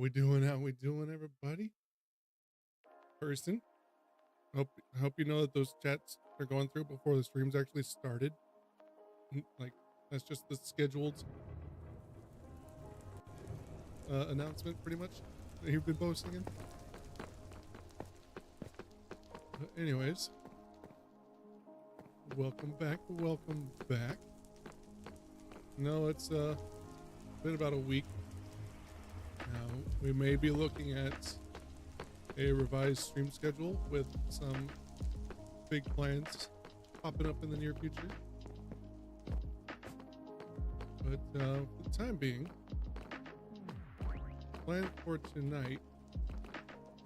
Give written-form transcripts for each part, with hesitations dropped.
we doing? How we doing, everybody? Person. Hope you know that those chats are going through before the streams actually started. Like, that's just the scheduled announcement, pretty much, that you've been posting in. But anyways, welcome back. Welcome back. No, it's been about a week now. We may be looking at a revised stream schedule with some big plans popping up in the near future. But for the time being, the plan for tonight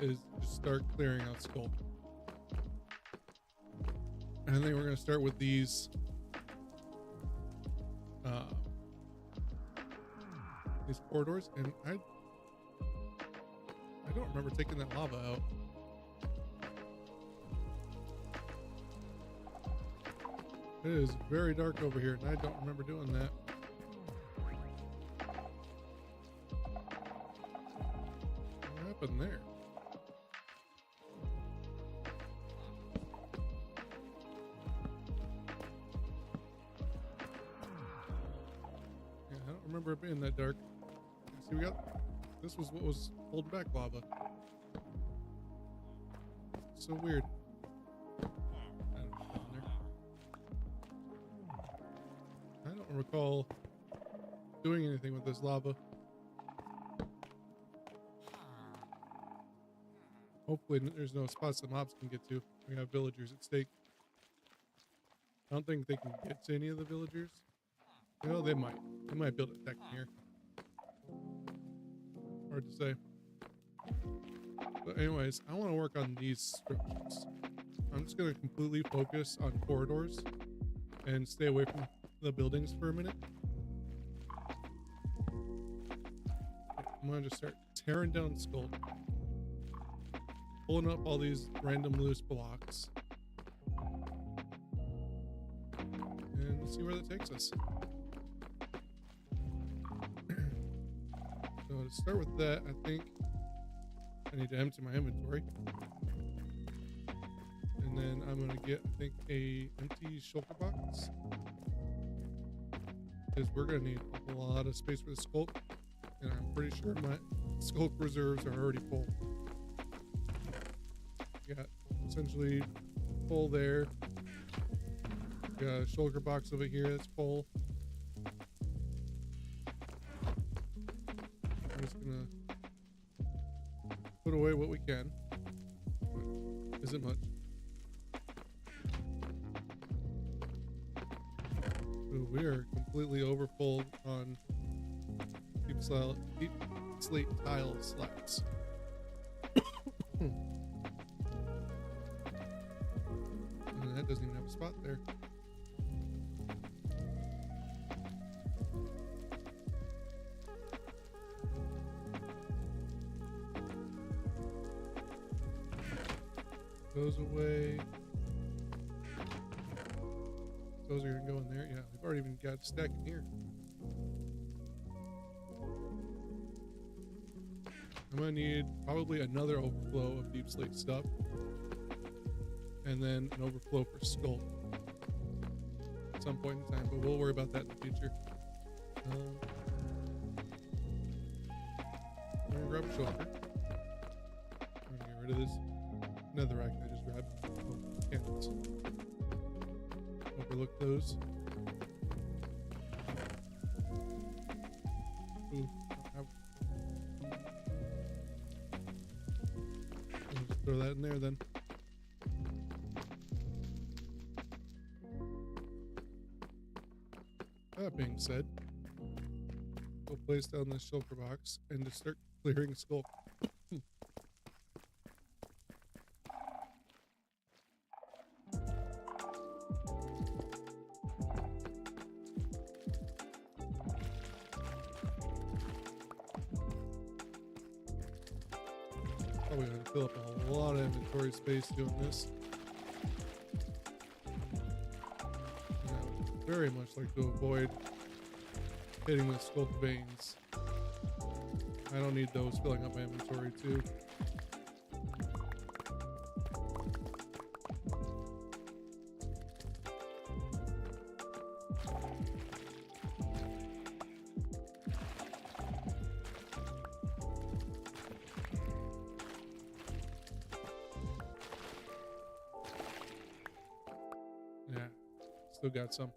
is to start clearing out Skulk. And I think we're going to start with these corridors, and I don't remember taking that lava out. It is very dark over here, and I don't remember doing that. What happened there? Yeah, I don't remember it being that dark. See, this was what was holding back lava. So weird. I don't recall doing anything with this lava. Hopefully there's no spots that mobs can get to. We have villagers at stake. I don't think they can get to any of the villagers. Well, they might. They might build a deck in here. Hard to say. But anyways, I want to work on these structures. I'm just going to completely focus on corridors and stay away from the buildings for a minute. I'm going to just start tearing down Skulk. Pulling up all these random loose blocks. And we'll see where that takes us. So to start with that, I think I need to empty my inventory. And then I'm going to get, I think, a empty shulker box. Because we're going to need a lot of space for the Skulk. And I'm pretty sure my Skulk reserves are already full. Got essentially full there. Got a shulker box over here that's full. I'm just gonna put away what we can. Isn't much. Ooh, we are completely over full on deep slate tile slabs. And that doesn't even have a spot there. Goes away. Those are gonna go in there. Yeah, we've already even got a stack in here. I'm gonna need probably another overflow of deep slate stuff. And then an overflow for Skulk at some point in time, but we'll worry about that in the future. I'm gonna grab a shulker. I'm gonna get rid of this netherrack I just grabbed. Oh, candles. Overlook those. Ooh, I'll just throw that in there then. That being said, we'll place down this shulker box and just start clearing Skulk. Probably going to fill up a lot of inventory space doing this. And I would very much like to avoid hitting the Skulk veins. I don't need those filling up my inventory too. Yeah, still got some.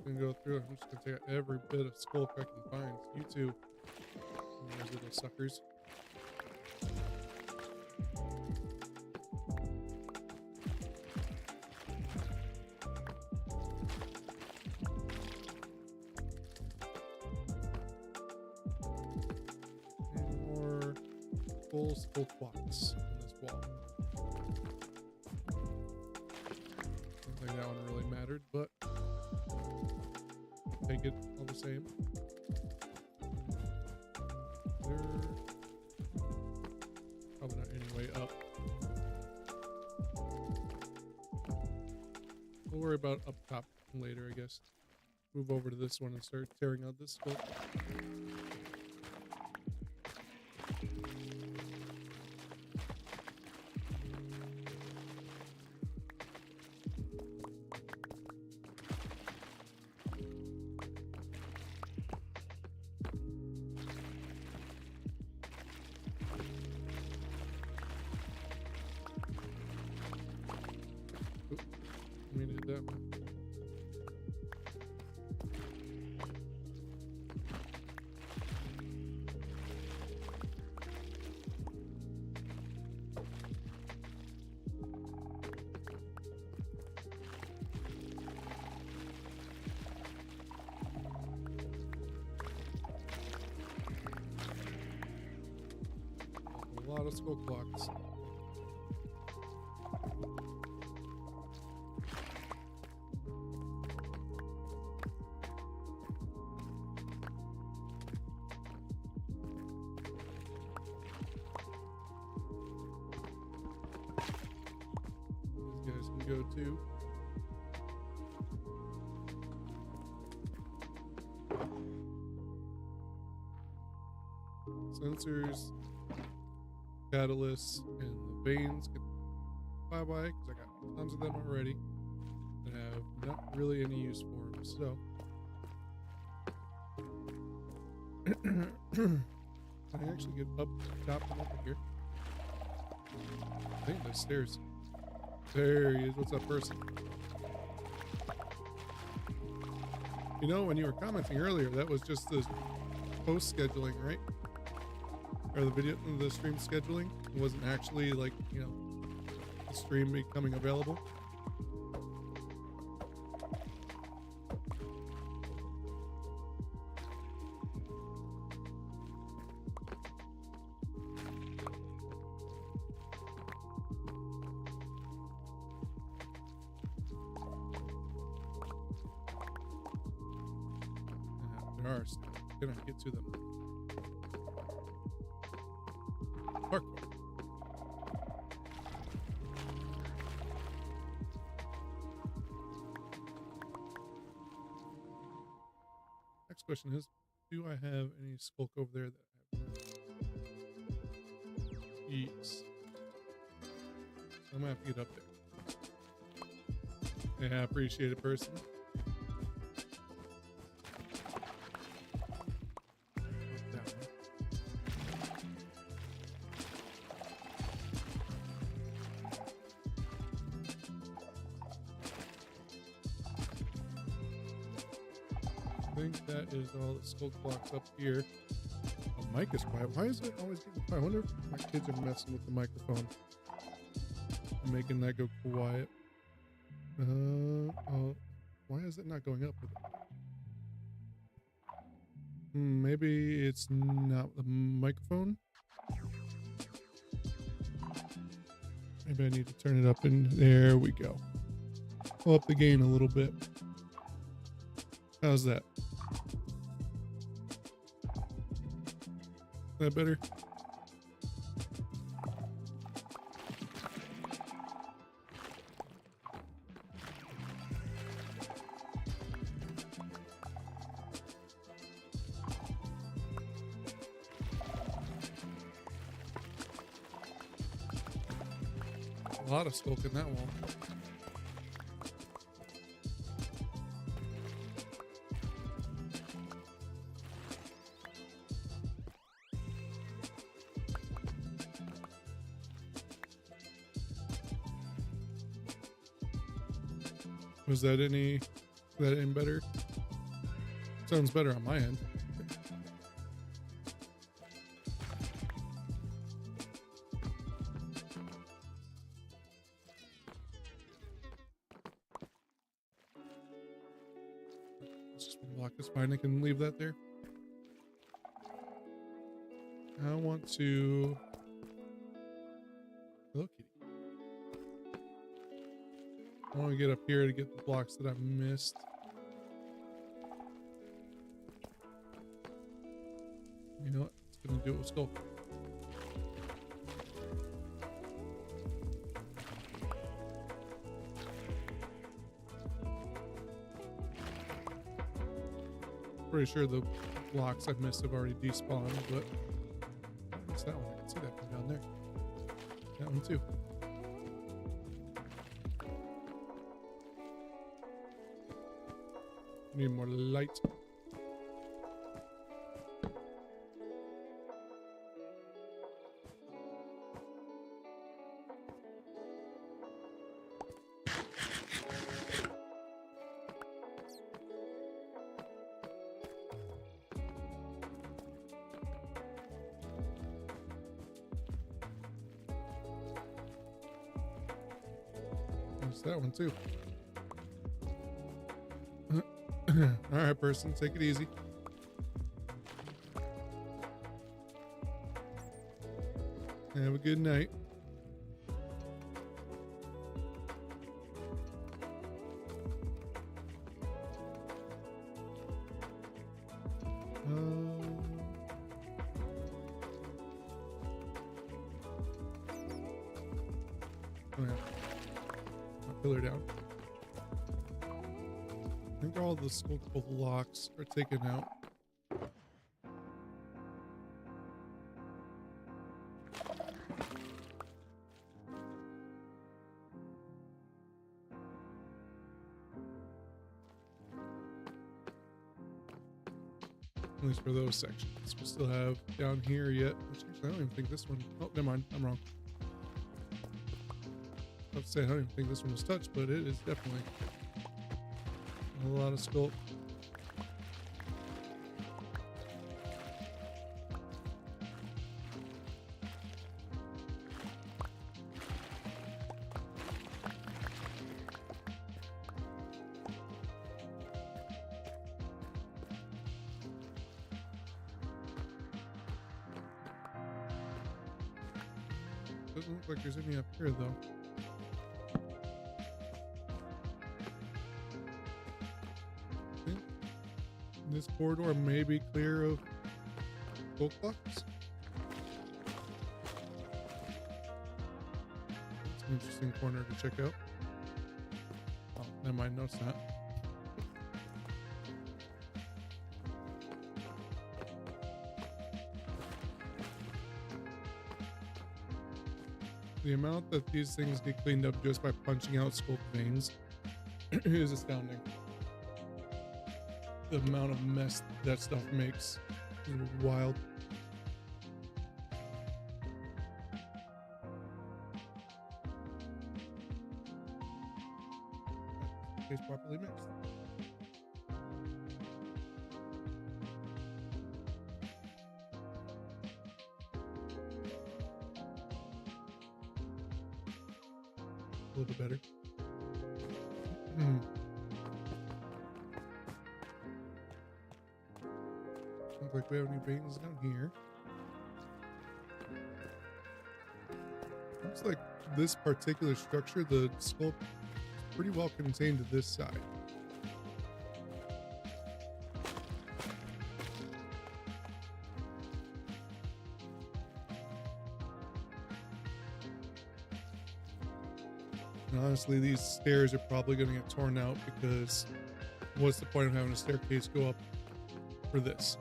I'm gonna go through it. I'm just gonna take out every bit of Skulk I can find. You too. Those little suckers. And more full Skulk blocks on this wall. Don't think that one really mattered, but take it all the same. There, probably not any way up. We'll worry about up top later, I guess. Move over to this one and start tearing out this Skulk. We need that one. A lot of Skulk blocks. These guys can go too. Sensors, catalysts, and the veins can bye bye because I got tons of them already and have not really any use for them. So I actually get up top and over here. I think the stairs. There he is. What's up, person? You know, when you were commenting earlier, that was just the post scheduling, right? Or the stream scheduling. It wasn't actually like, you know, the stream becoming available. There are still. Gonna get to them. Parkour. Next question is, do I have any Skulk over there that I have? Yes. I'm gonna have to get up there. Yeah, I appreciate it, person. I think that is all the Skulk blocks up here. The mic is quiet. Why is it always getting quiet? I wonder if my kids are messing with the microphone and making that go quiet. Oh, why is it not going up with it? Maybe it's not the microphone. Maybe I need to turn it up, and there we go. Pull up the gain a little bit. How's that? Is that better? A lot of skulk in that wall. Was that any better? Sounds better on my end. Let's just block this fine. I can leave that there. I want to. Hello, kitty. I want to get up here to get the blocks that I've missed. You know what? It's gonna do it with Skulk. Pretty sure the blocks I've missed have already despawned, but what's that one? I can see that from down there. That one too. Need more light. There's that one too. All right, person, take it easy. Have a good night. Oh yeah. Pillar down. I think all the skulkable blocks are taken out. At least for those sections. We still have down here yet, which actually I don't even think this one, oh, never mind, I'm wrong. I was about to say I don't even think this one was touched, but it is definitely a lot of skulk. Doesn't look like there's any up here though. This corridor may be clear of skulk blocks. It's an interesting corner to check out. Oh, never mind, no, it's not. The amount that these things get cleaned up just by punching out skulk veins is astounding. The amount of mess that stuff makes is wild. Tastes properly mixed. A little bit better. Looks like we have any veins down here. Looks like this particular structure, the skulk, is pretty well contained to this side. And honestly, these stairs are probably going to get torn out because what's the point of having a staircase go up for this?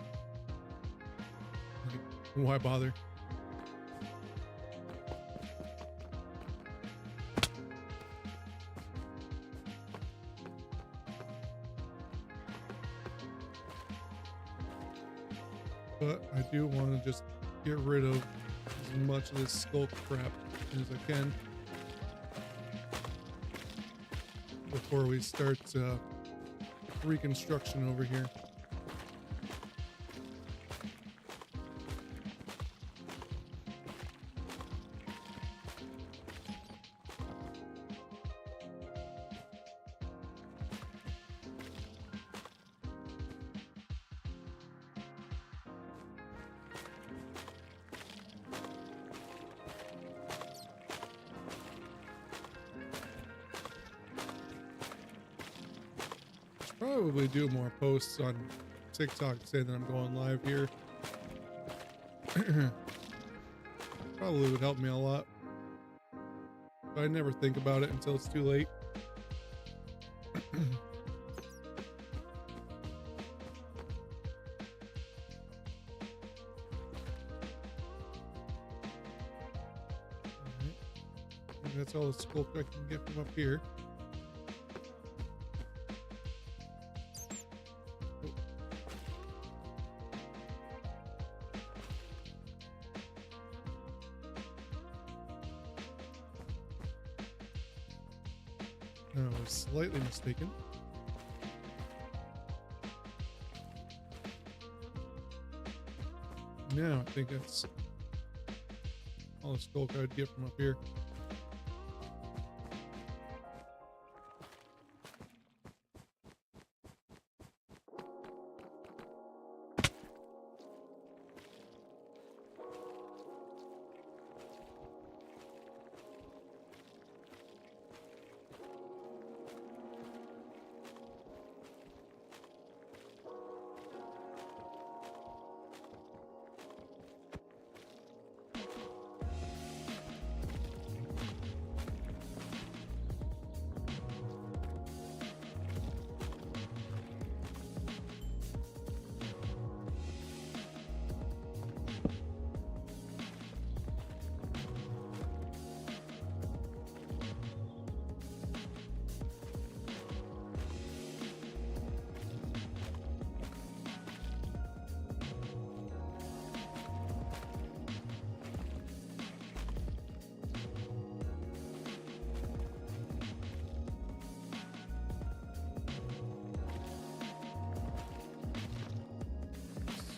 Like, why bother? but I do want to just get rid of as much of this Skulk crap as I can before we start reconstruction over here. Probably do more posts on TikTok saying that I'm going live here. Probably would help me a lot, but I never think about it until it's too late. That's all the Skulk I can get from up here. I was slightly mistaken. Now I think that's all the Skulk I would get from up here.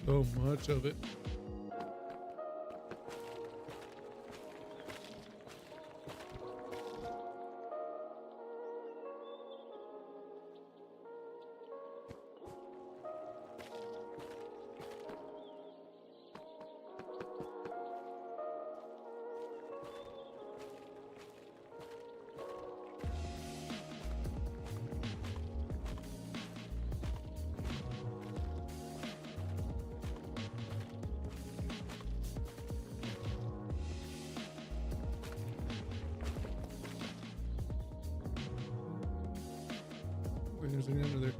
So much of it. There's an end of there.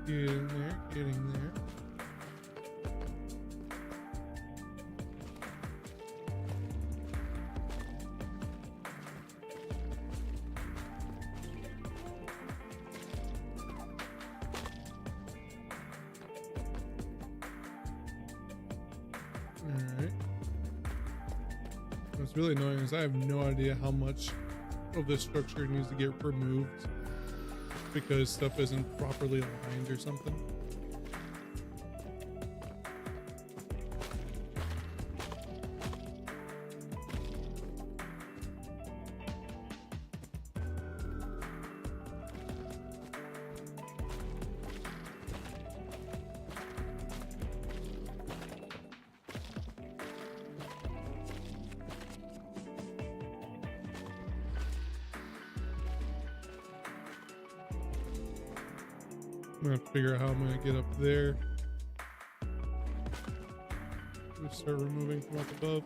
Getting there, getting there. Alright. What's really annoying is I have no idea how much of this structure needs to get removed because stuff isn't properly aligned or something. I'm gonna figure out how I'm gonna get up there. Just start removing from up above.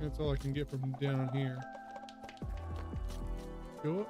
That's all I can get from down here. Go up.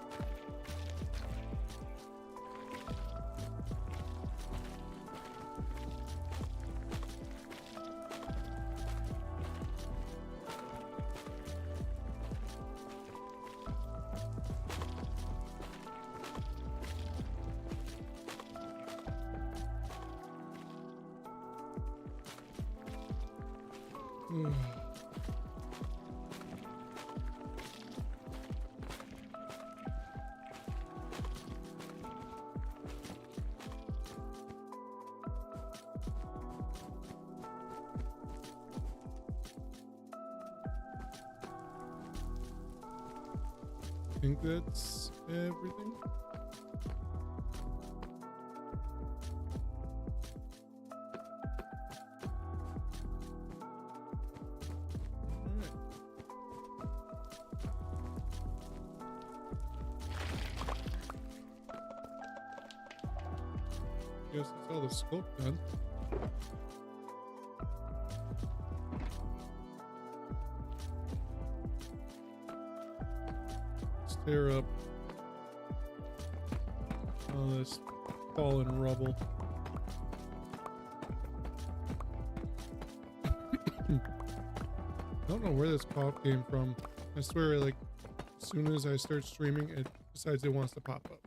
I think that's everything. Guess that's all the sculpt done. Let's tear up all this fallen rubble. I don't know where this cough came from. I swear, like, as soon as I start streaming, it decides it wants to pop up.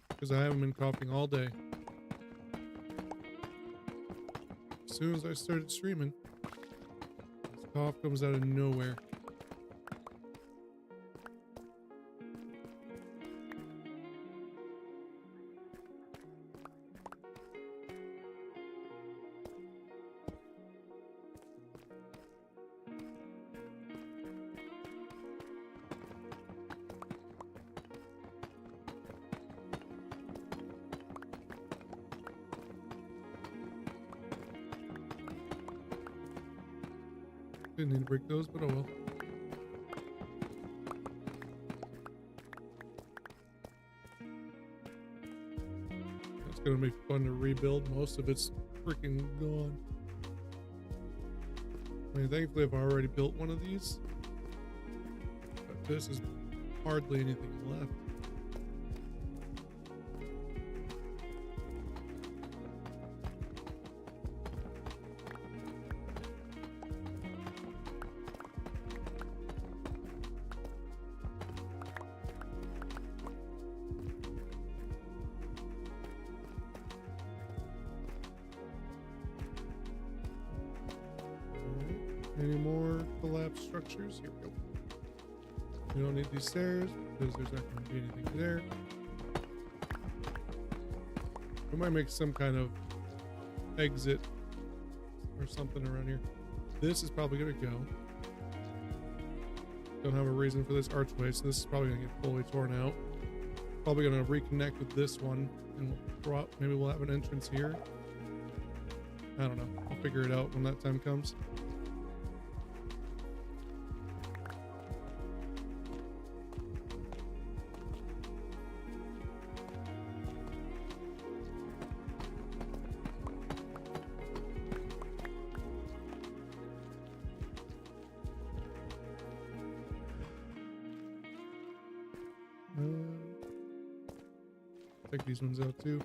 Because I haven't been coughing all day. As soon as I started streaming, this cough comes out of nowhere. Didn't need to break those, but oh well. It's gonna be fun to rebuild. Most of it's freaking gone. I mean, thankfully I've already built one of these, but this is hardly anything left. Any more collapsed structures? Here we go. We don't need these stairs because there's not going to be anything there. We might make some kind of exit or something around here. This is probably going to go. Don't have a reason for this archway, so this is probably going to get fully torn out. Probably going to reconnect with this one, and maybe we'll have an entrance here. I don't know. I'll figure it out when that time comes. Take these ones out too.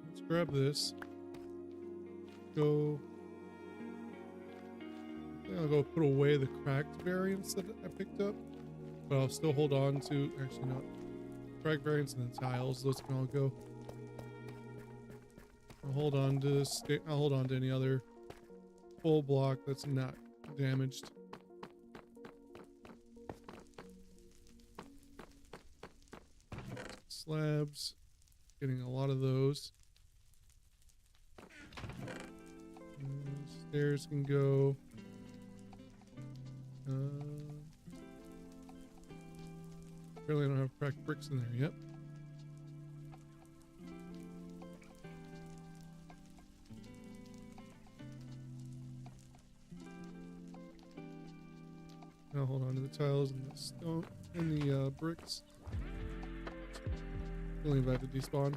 Let's grab this. Go. I'll go put away the cracked variants that I picked up, but I'll still hold on to, actually no, cracked variants and then tiles, those can all go. I'll hold on to any other full block that's not damaged. Slabs, getting a lot of those. Stairs can go. Apparently I don't have cracked bricks in there yet. I'll hold on to the tiles and the stone and the bricks. Feeling about to despawn.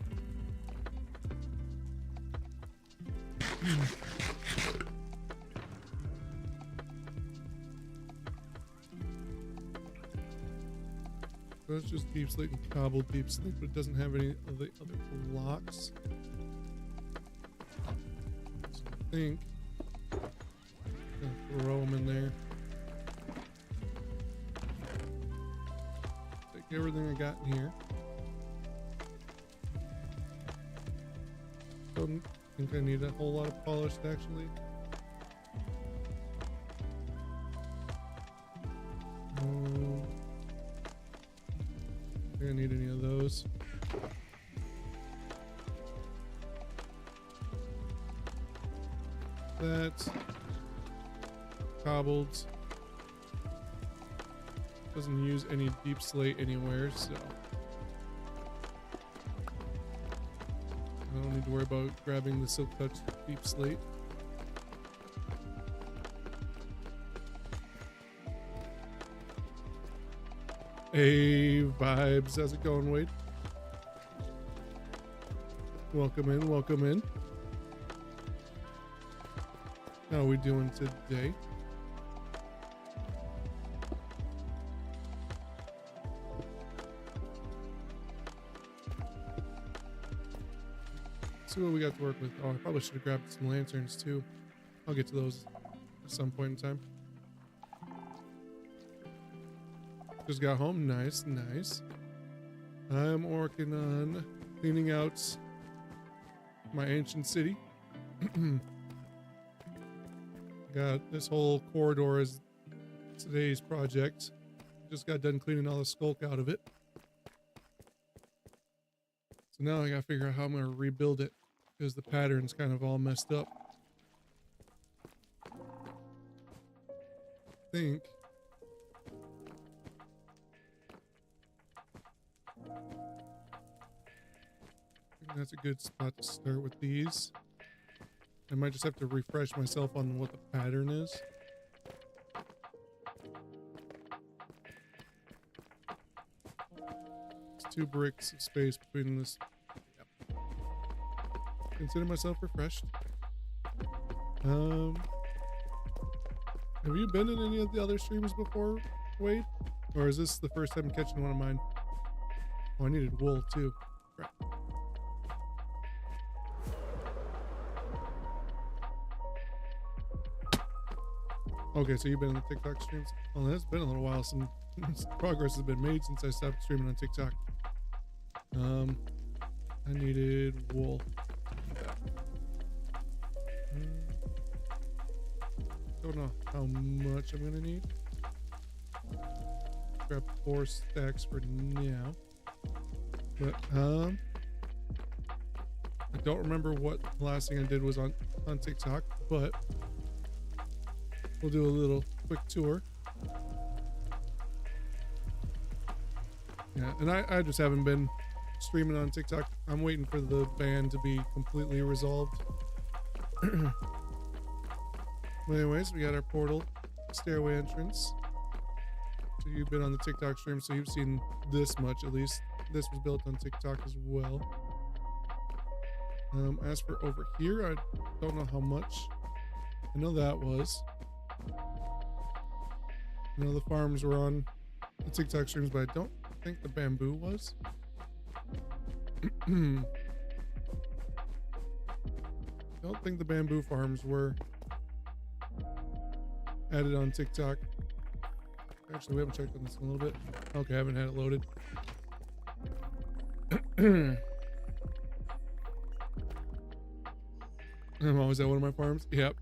So it's just deep slate and cobbled deep slate, but it doesn't have any of the other blocks. So I think I'll throw them in there. Take everything I got in here. Don't think I need a whole lot of polished actually. I don't need any of those. That cobbled doesn't use any deep slate anywhere, so I don't need to worry about grabbing the silk touch deep slate. Hey, vibes, how's it going, Wade? Welcome in, welcome in. How are we doing today? Let's see what we got to work with. Oh, I probably should have grabbed some lanterns too. I'll get to those at some point in time. Just got home. Nice, nice. I'm working on cleaning out my ancient city. Got this whole corridor as today's project. Just got done cleaning all the Skulk out of it. So now I gotta figure out how I'm gonna rebuild it because the pattern's kind of all messed up. I think that's a good spot to start with these. I might just have to refresh myself on what the pattern is. It's 2 bricks of space between this. Yep. Consider myself refreshed. Have you been in any of the other streams before, Wade? Or is this the first time catching one of mine? Oh, I needed wool too. Crap. Okay, so you've been on the TikTok streams. Well, it's been a little while since progress has been made since I stopped streaming on TikTok. I needed wool. Don't know how much I'm gonna need. Grab 4 stacks for now. But I don't remember what the last thing I did was on TikTok, but we'll do a little quick tour. Yeah, and I just haven't been streaming on TikTok. I'm waiting for the ban to be completely resolved. But anyways, we got our portal stairway entrance. So you've been on the TikTok stream, so you've seen this much at least. This was built on TikTok as well. As for over here, I don't know how much. I know that was. I know the farms were on the TikTok streams, but I don't think the bamboo was. Don't think the bamboo farms were added on TikTok. Actually, we haven't checked on this in a little bit. Okay, I haven't had it loaded. I'm always at one of my farms. Yep.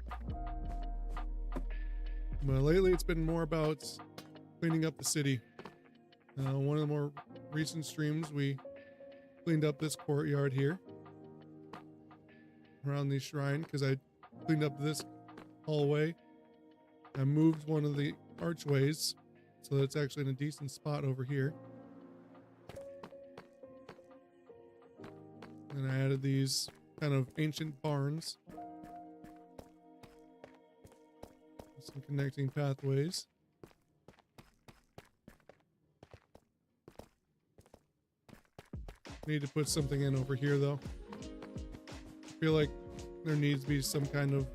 But lately, it's been more about cleaning up the city. One of the more recent streams, we cleaned up this courtyard here around the shrine because I cleaned up this hallway. I moved one of the archways so that it's actually in a decent spot over here. And I added these kind of ancient barns. Some connecting pathways. Need to put something in over here though. I feel like there needs to be some kind of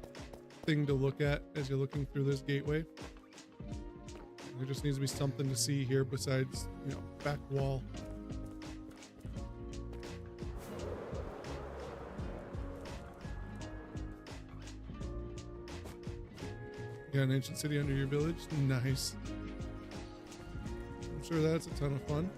thing to look at as you're looking through this gateway. There just needs to be something to see here besides, you know, back wall. You got an ancient city under your village? Nice. I'm sure that's a ton of fun.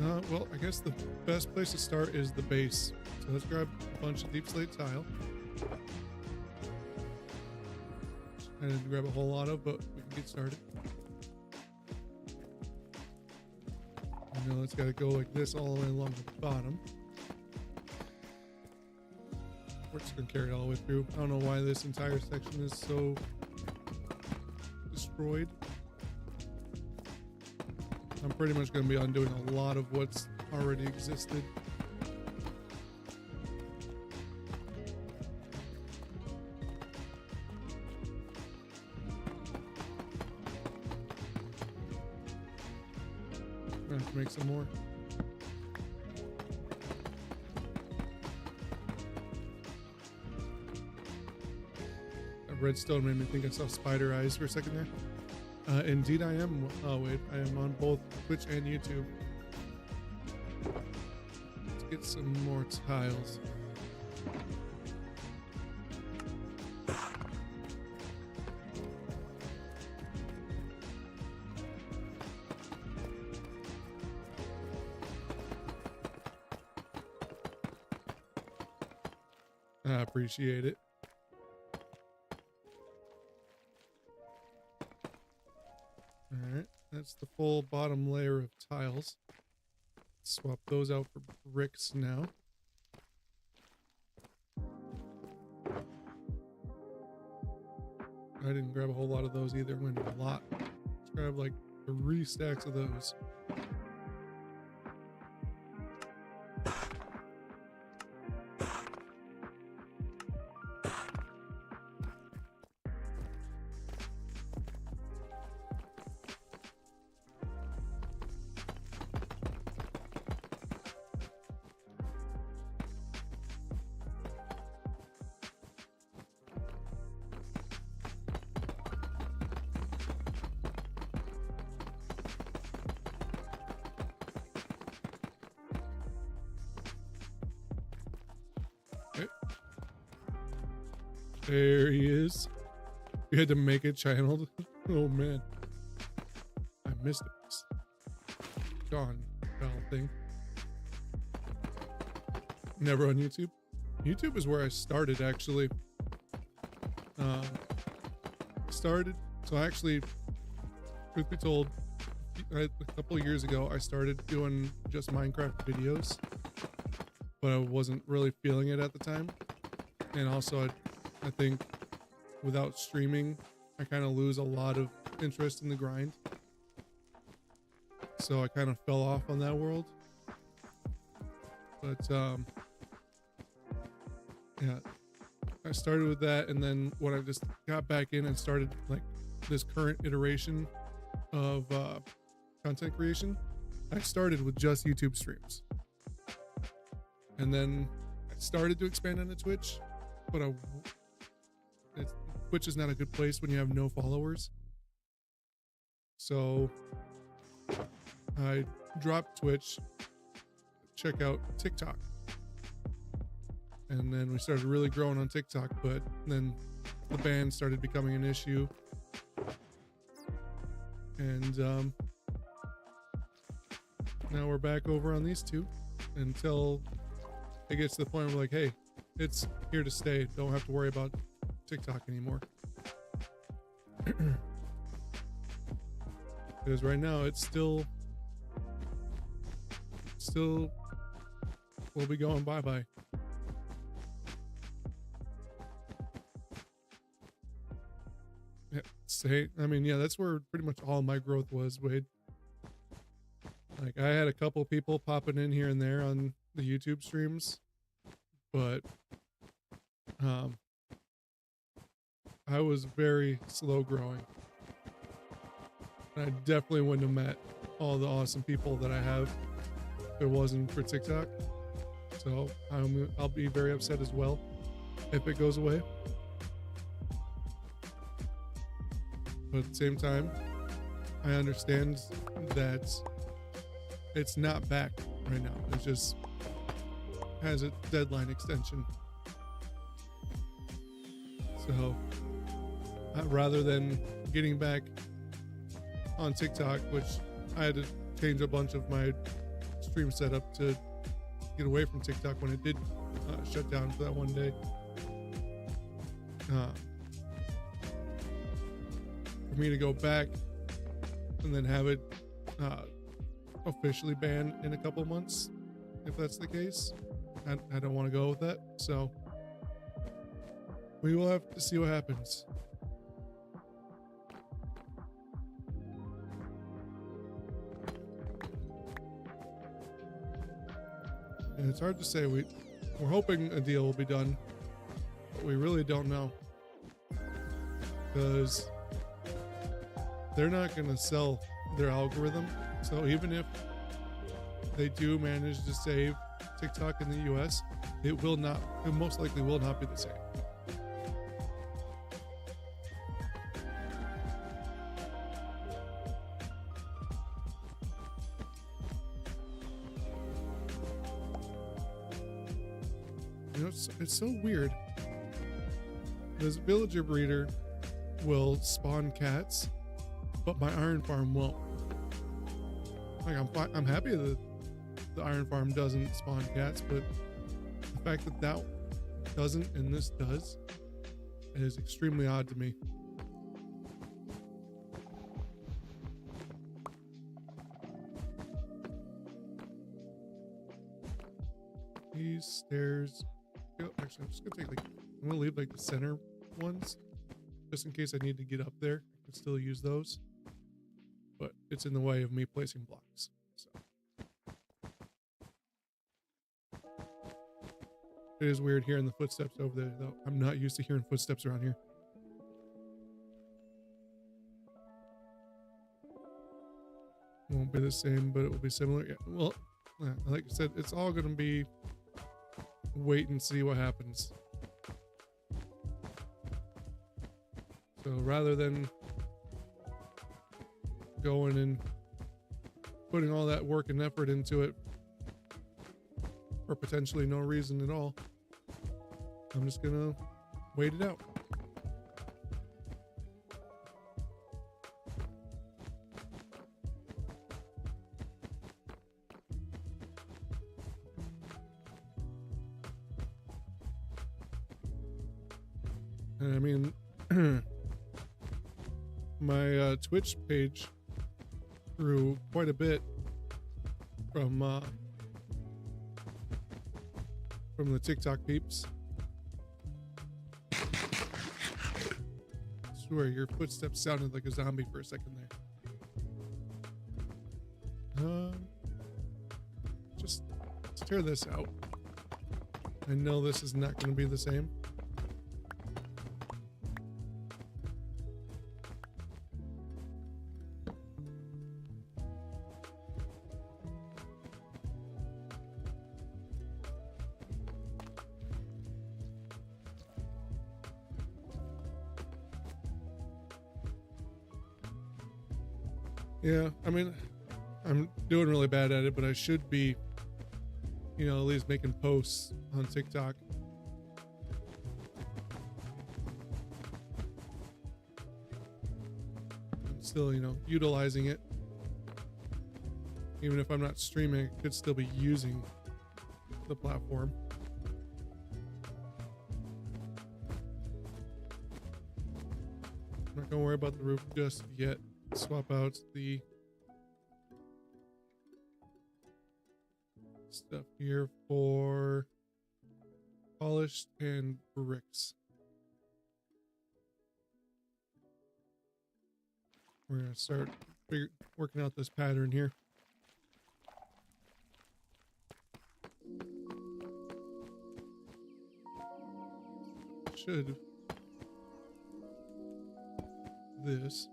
Alright, well, I guess the best place to start is the base. So let's grab a bunch of deep slate tile. I didn't grab a whole lot of, but we can get started. Now it's got to go like this all the way along the bottom. We're just going to carry it all the way through. I don't know why this entire section is so destroyed. I'm pretty much going to be undoing a lot of what's already existed. I have to make some more. That redstone made me think I saw spider eyes for a second there. Indeed I am. Oh wait, I am on both Twitch and YouTube. Let's get some more tiles. I appreciate it. Alright, that's the full bottom layer of tiles. Swap those out for bricks now. I didn't grab a whole lot of those either. Went a lot. Let's grab like 3 stacks of those. There he is. You had to make it channeled. Oh man, I missed it. Gone, foul thing. Never on YouTube. YouTube is where I started actually. So actually, truth be told, a couple of years ago I started doing just Minecraft videos, but I wasn't really feeling it at the time. And also I think without streaming, I kind of lose a lot of interest in the grind. So I kind of fell off on that world. But yeah, I started with that, and then when I just got back in and started like this current iteration of content creation, I started with just YouTube streams. And then I started to expand onto Twitch, but Twitch is not a good place when you have no followers. So I dropped Twitch, check out TikTok. And then we started really growing on TikTok, but then the ban started becoming an issue. And now we're back over on these two until it gets to the point where like, hey, it's here to stay. Don't have to worry about TikTok anymore. Because right now it's still will be going bye-bye. Yeah, I mean, yeah, that's where pretty much all my growth was, Wade. Like, I had a couple people popping in here and there on the YouTube streams, but I was very slow growing. And I definitely wouldn't have met all the awesome people that I have if it wasn't for TikTok. So I'll be very upset as well if it goes away. But at the same time, I understand that it's not back right now. It just has a deadline extension. So rather than getting back on TikTok, which I had to change a bunch of my stream setup to get away from TikTok when it did shut down for that one day. For me to go back and then have it officially banned in a couple months, if that's the case, I don't want to go with that. So we will have to see what happens. And it's hard to say. We're hoping a deal will be done, but we really don't know, because they're not going to sell their algorithm. So even if they do manage to save TikTok in the US, it most likely will not be the same. You know, it's so weird. This villager breeder will spawn cats, but my iron farm won't. Like, I'm happy that the iron farm doesn't spawn cats, but the fact that that doesn't and this does is extremely odd to me. These stairs. Actually, I'm just gonna I'm gonna leave like the center ones, just in case I need to get up there. I can still use those, but it's in the way of me placing blocks. So it is weird hearing the footsteps over there, though. I'm not used to hearing footsteps around here. Won't be the same, but it will be similar. Yeah, well, like I said, it's all gonna be wait and see what happens. So rather than going and putting all that work and effort into it for potentially no reason at all, I'm just gonna wait it out. And I mean, my Twitch page grew quite a bit from the TikTok peeps. I swear your footsteps sounded like a zombie for a second there. Just let's tear this out. I know this is not going to be the same. Yeah, I mean, I'm doing really bad at it, but I should be, you know, at least making posts on TikTok. I'm still, you know, utilizing it. Even if I'm not streaming, I could still be using the platform. I'm not gonna worry about the roof just yet. Swap out the stuff here for polished and bricks. We're gonna start working out this pattern here. Should this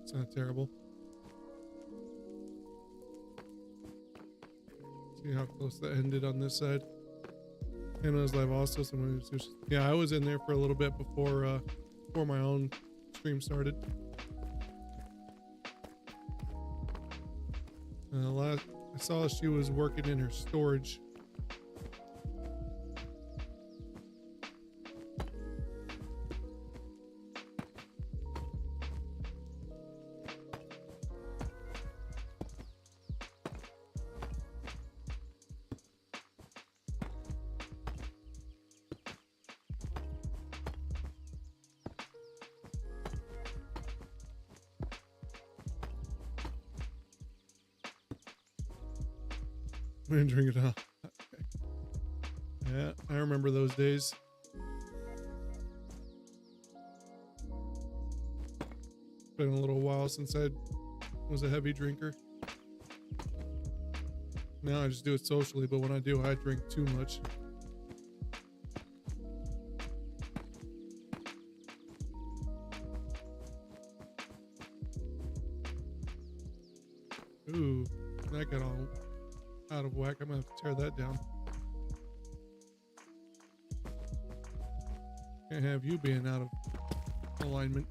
it's not terrible. See how close that ended on this side. And I was live also. Someone who's yeah, I was in there for a little bit before my own stream started. Last I saw she was working in her storage. I'm gonna drink it all. Okay. Yeah, I remember those days. It's been a little while since I was a heavy drinker. Now I just do it socially, but when I do, I drink too much. Ooh, that got all out of whack. I'm gonna have to tear that down. Can't have you being out of alignment.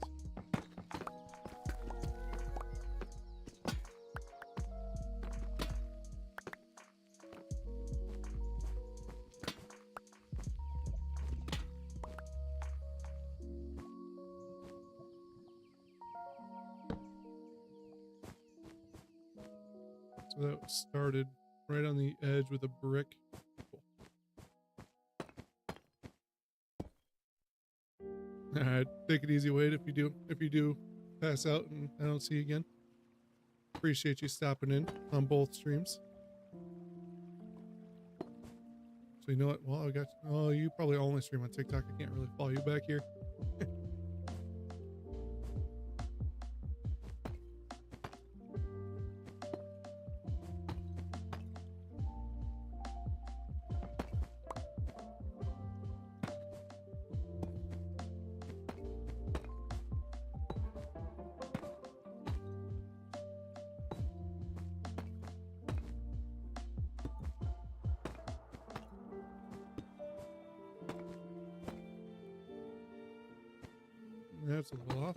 So that started right on the edge with a brick. Cool. All right, take it easy, Wade. If you do pass out and I don't see you again, appreciate you stopping in on both streams. So you know what? Well, I got you. Oh, you probably only stream on TikTok. I can't really follow you back here. That's a little off.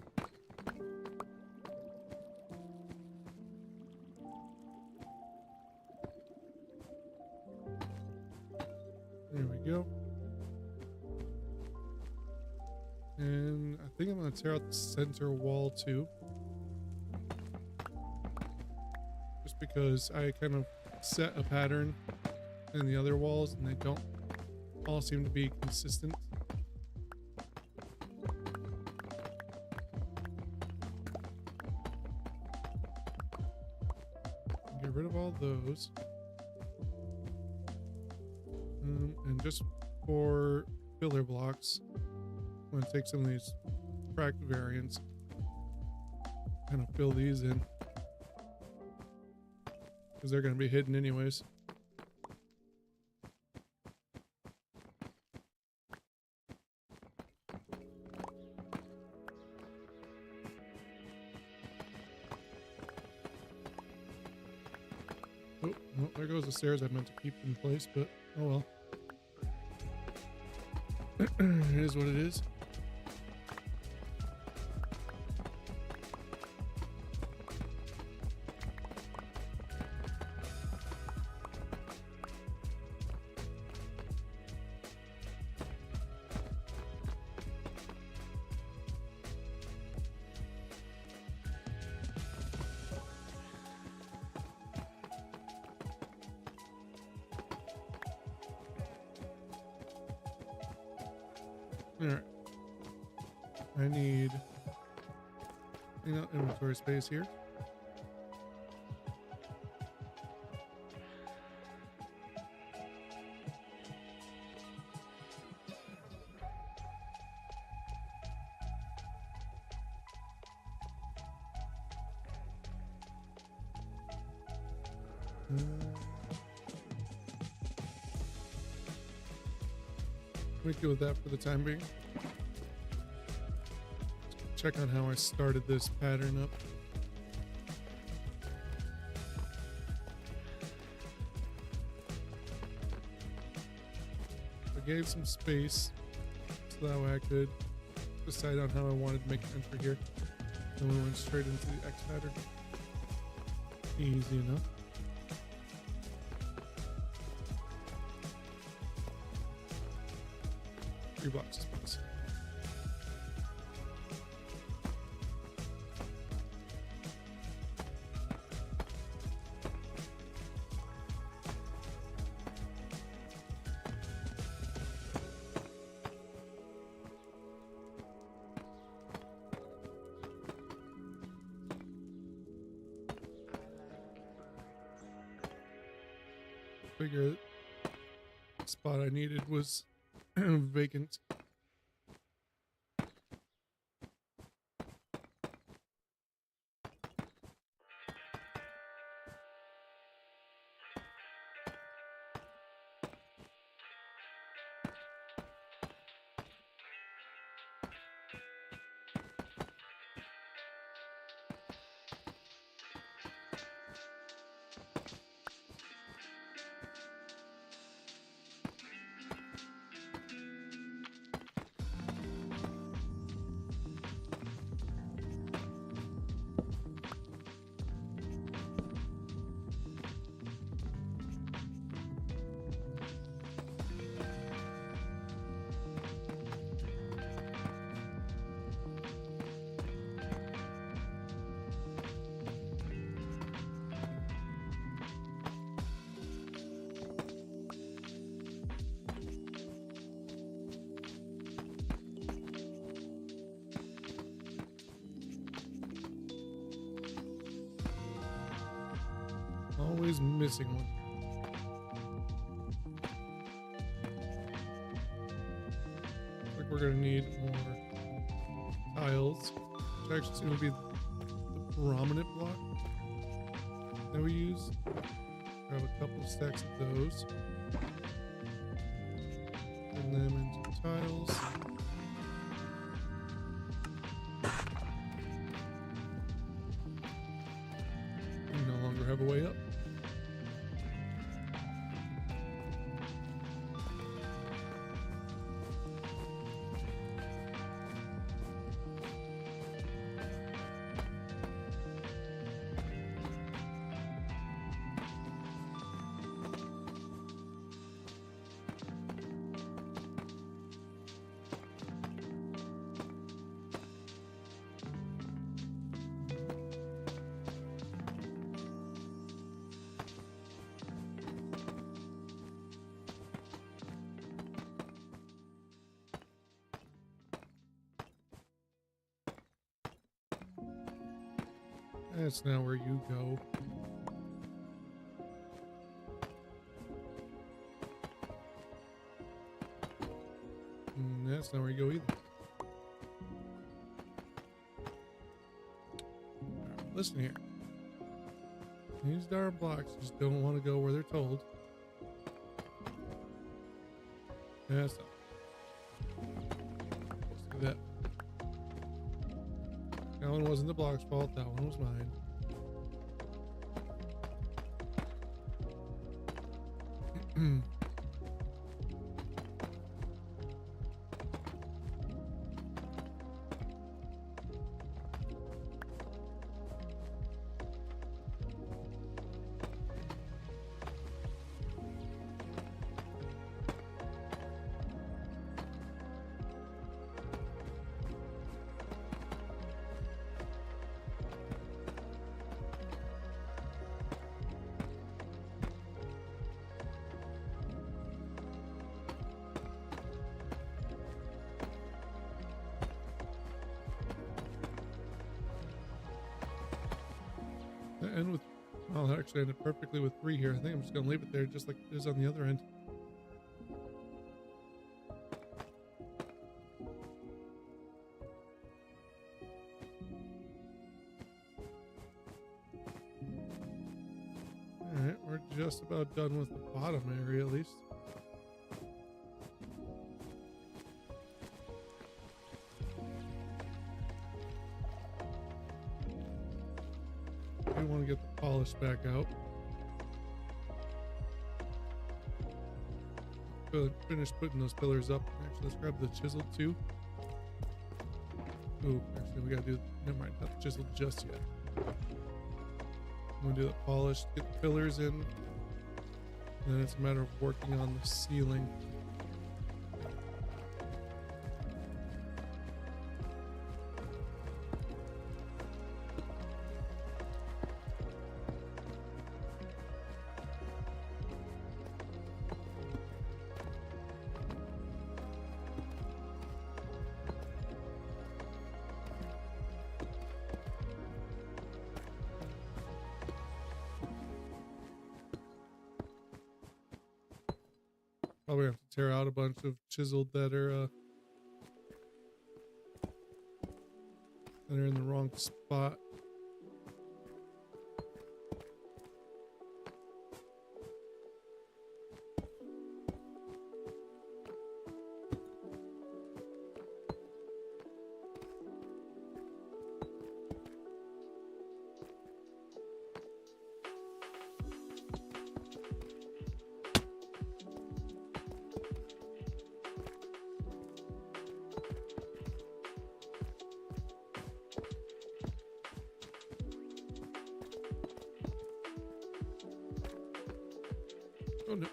And I think I'm going to tear out the center wall too. Just because I kind of set a pattern in the other walls and they don't all seem to be consistent. Get rid of all those. And just for filler blocks, I'm going to take some of these cracked variants, kind of fill these in, because they're going to be hidden anyways. Oh, well, there goes the stairs I meant to keep in place, but oh well. It is what it is. Alright. I need inventory space here. Let me deal with that for the time being. Check on how I started this pattern up. I gave some space so that way I could decide on how I wanted to make an entry here. Then we went straight into the X pattern. Easy enough. Three blocks of space. Figure the spot I needed was vacant. Always missing one. Looks like we're gonna need more tiles, which actually seems to be the prominent block that we use. Grab a couple of stacks of those. Turn them into tiles. We no longer have a way up. That's not where you go. And that's not where you go either. Right, listen here. These darn blocks just don't want to go where they're told. That's not. Let's do that. That one wasn't the block's fault. That one was mine. That end with, well, that actually ended perfectly with 3 here. I think I'm just going to leave it there just like it is on the other end. Alright, we're just about done with the bottom area at least. I want to get the polish back out. Finish putting those pillars up. Actually, let's grab the chisel too. Oh, actually, we gotta do. Never mind, not the chisel just yet. I'm gonna do the polish, get the pillars in. And then it's a matter of working on the ceiling. Probably have to tear out a bunch of chiseled that are in the wrong spot. Oh no.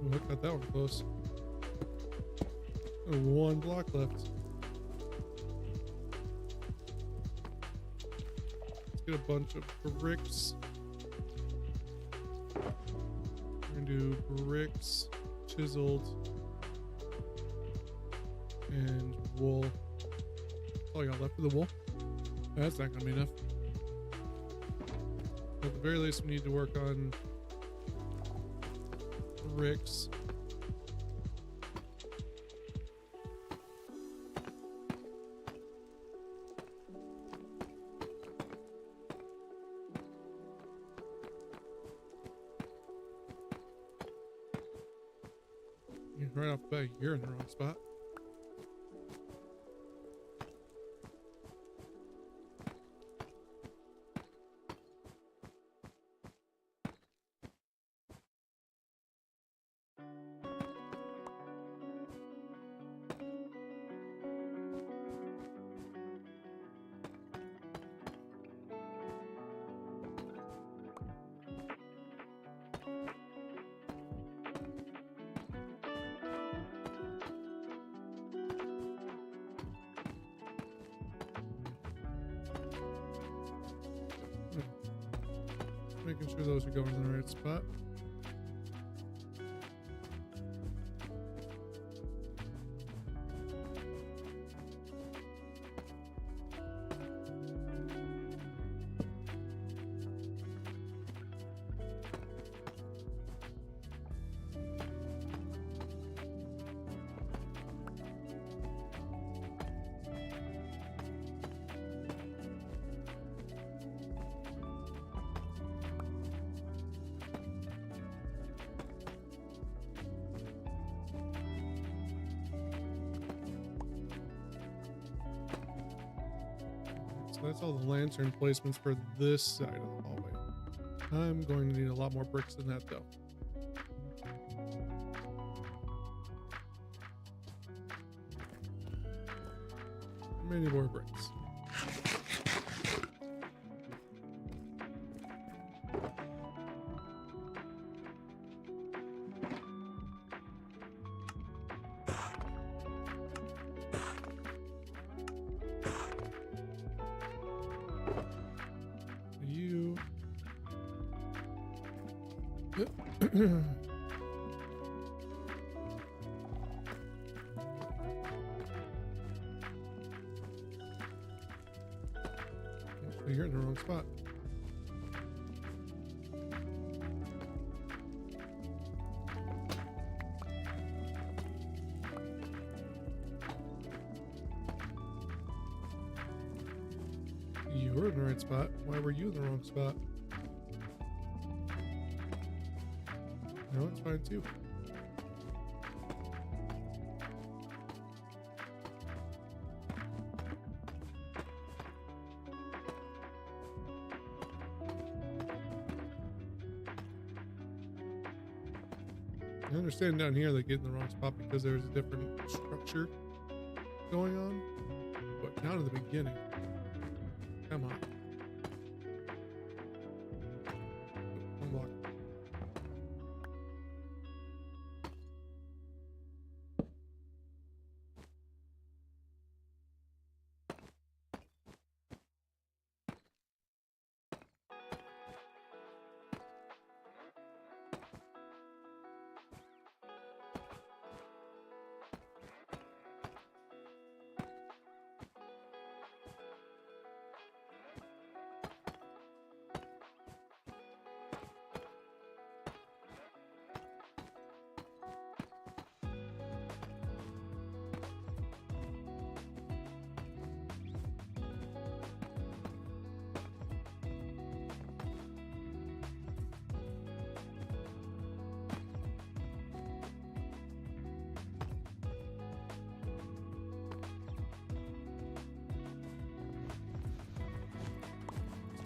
Ooh, I got that one close. Oh, 1 block left. Get a bunch of bricks. We're gonna do bricks, chiseled, and wool. That's all I got left of the wool. That's not gonna be enough. At the very least, we need to work on bricks. Right off the bat, you're in the wrong spot. making sure those are going in the right spot. That's all the lantern placements for this side of the hallway. I'm going to need a lot more bricks than that, though. Many more bricks. You're in the wrong spot. You were in the right spot. Why were you in the wrong spot? No, it's fine too. I understand down here they get in the wrong spot because there's a different structure going on, but down at the beginning, come on. Unlock.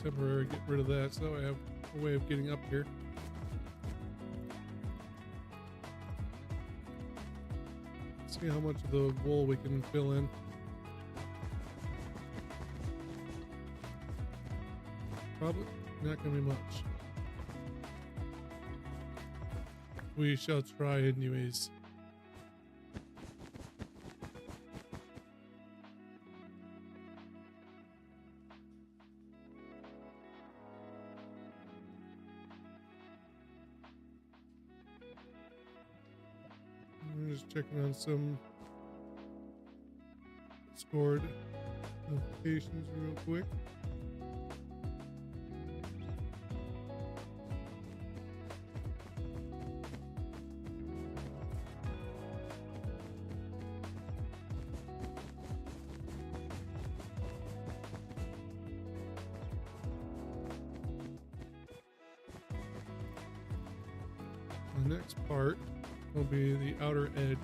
Temporary, get rid of that so I have a way of getting up here. See how much of the wool we can fill in. Probably not gonna be much. We shall try anyways. I'm just checking on some Discord notifications real quick. The next part will be the outer edge.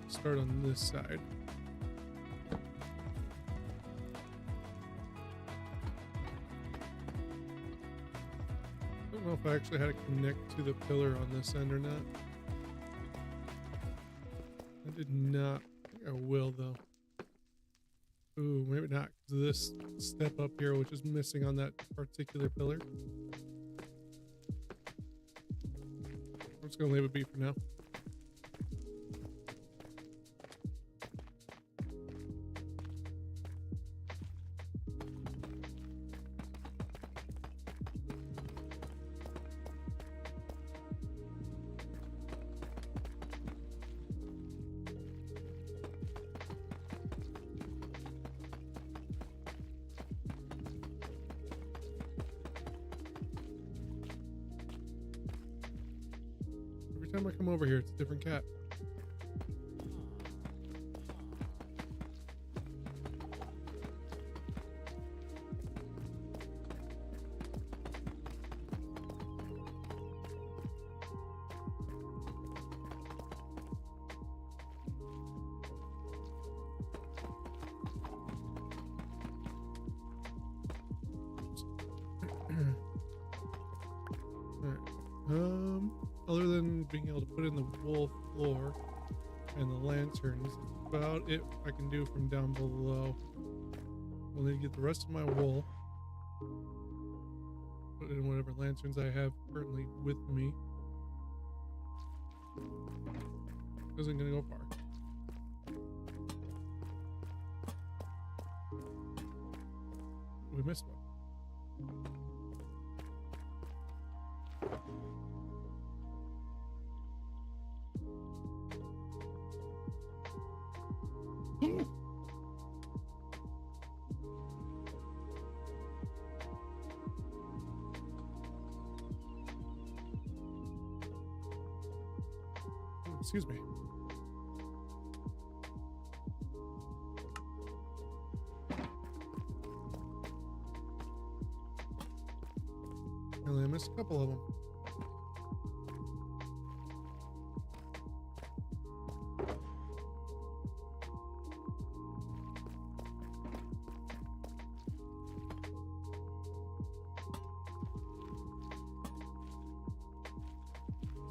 Start on this side. I don't know if I actually had to connect to the pillar on this end or not. I did not. I think I will though. Ooh, maybe not because of this step up here, which is missing on that particular pillar. I'm just gonna leave it be for now. Every time I come over here, it's a different cat. Other than being able to put in the wool floor and the lanterns, that's about it I can do from down below. We'll need to get the rest of my wool, put in whatever lanterns I have currently with me. Isn't gonna go far. We missed one. Excuse me. I only missed a couple of them.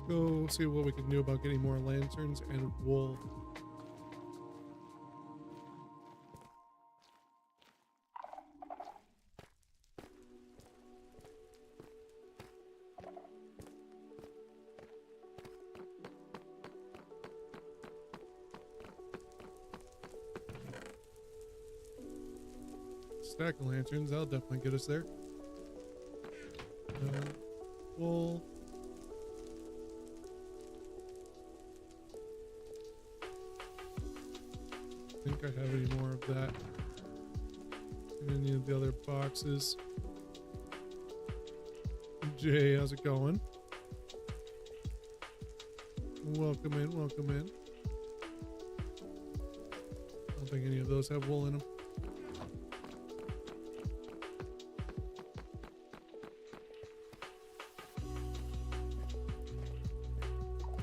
Go see what we can do about getting more lanterns and wool. Stack of lanterns, that'll definitely get us there. Wool. I think I have any more of that in any of the other boxes. Jay, how's it going? Welcome in, welcome in. I don't think any of those have wool in them.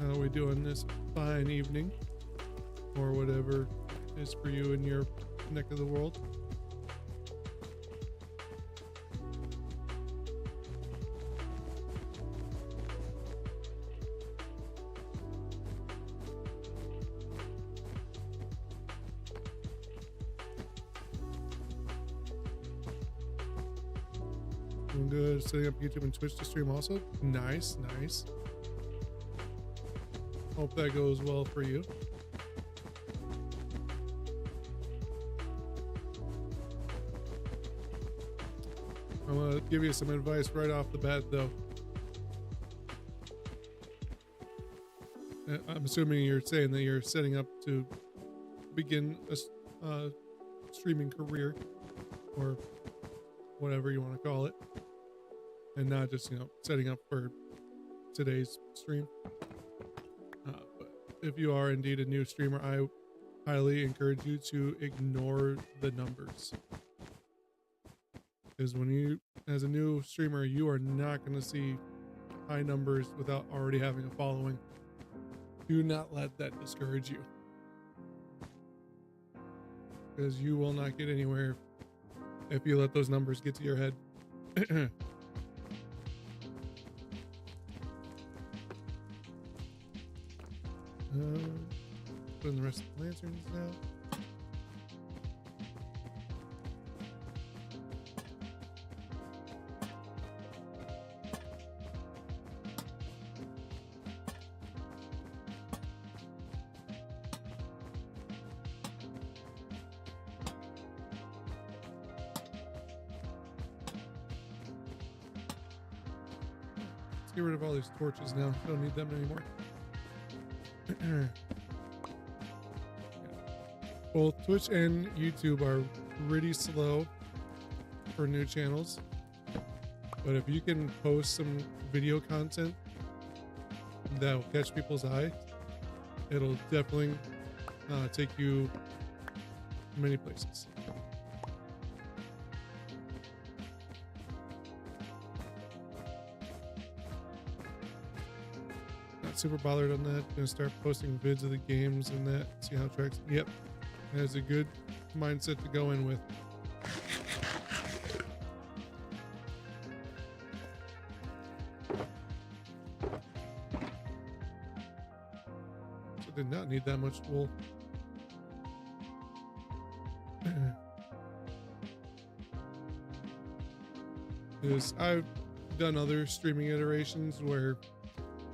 How are we doing this fine evening? Or whatever is for you in your neck of the world. Doing good. Setting up YouTube and Twitch to stream also. Nice, nice. Hope that goes well for you. I'm gonna give you some advice right off the bat, though. I'm assuming you're saying that you're setting up to begin a streaming career, or whatever you want to call it, and not just, you know, setting up for today's stream. But if you are indeed a new streamer, I highly encourage you to ignore the numbers. Because when you, as a new streamer, you are not going to see high numbers without already having a following. Do not let that discourage you. Because you will not get anywhere if you let those numbers get to your head. Putting the rest of the lanterns now. Get rid of all these torches now. Don't need them anymore. Both Twitch and YouTube are pretty slow for new channels. But if you can post some video content that will catch people's eye, it'll definitely take you many places. Not super bothered on that. Gonna start posting vids of the games and that, see how it tracks. Yep, that's a good mindset to go in with. So did not need that much wool. Because I've done other streaming iterations where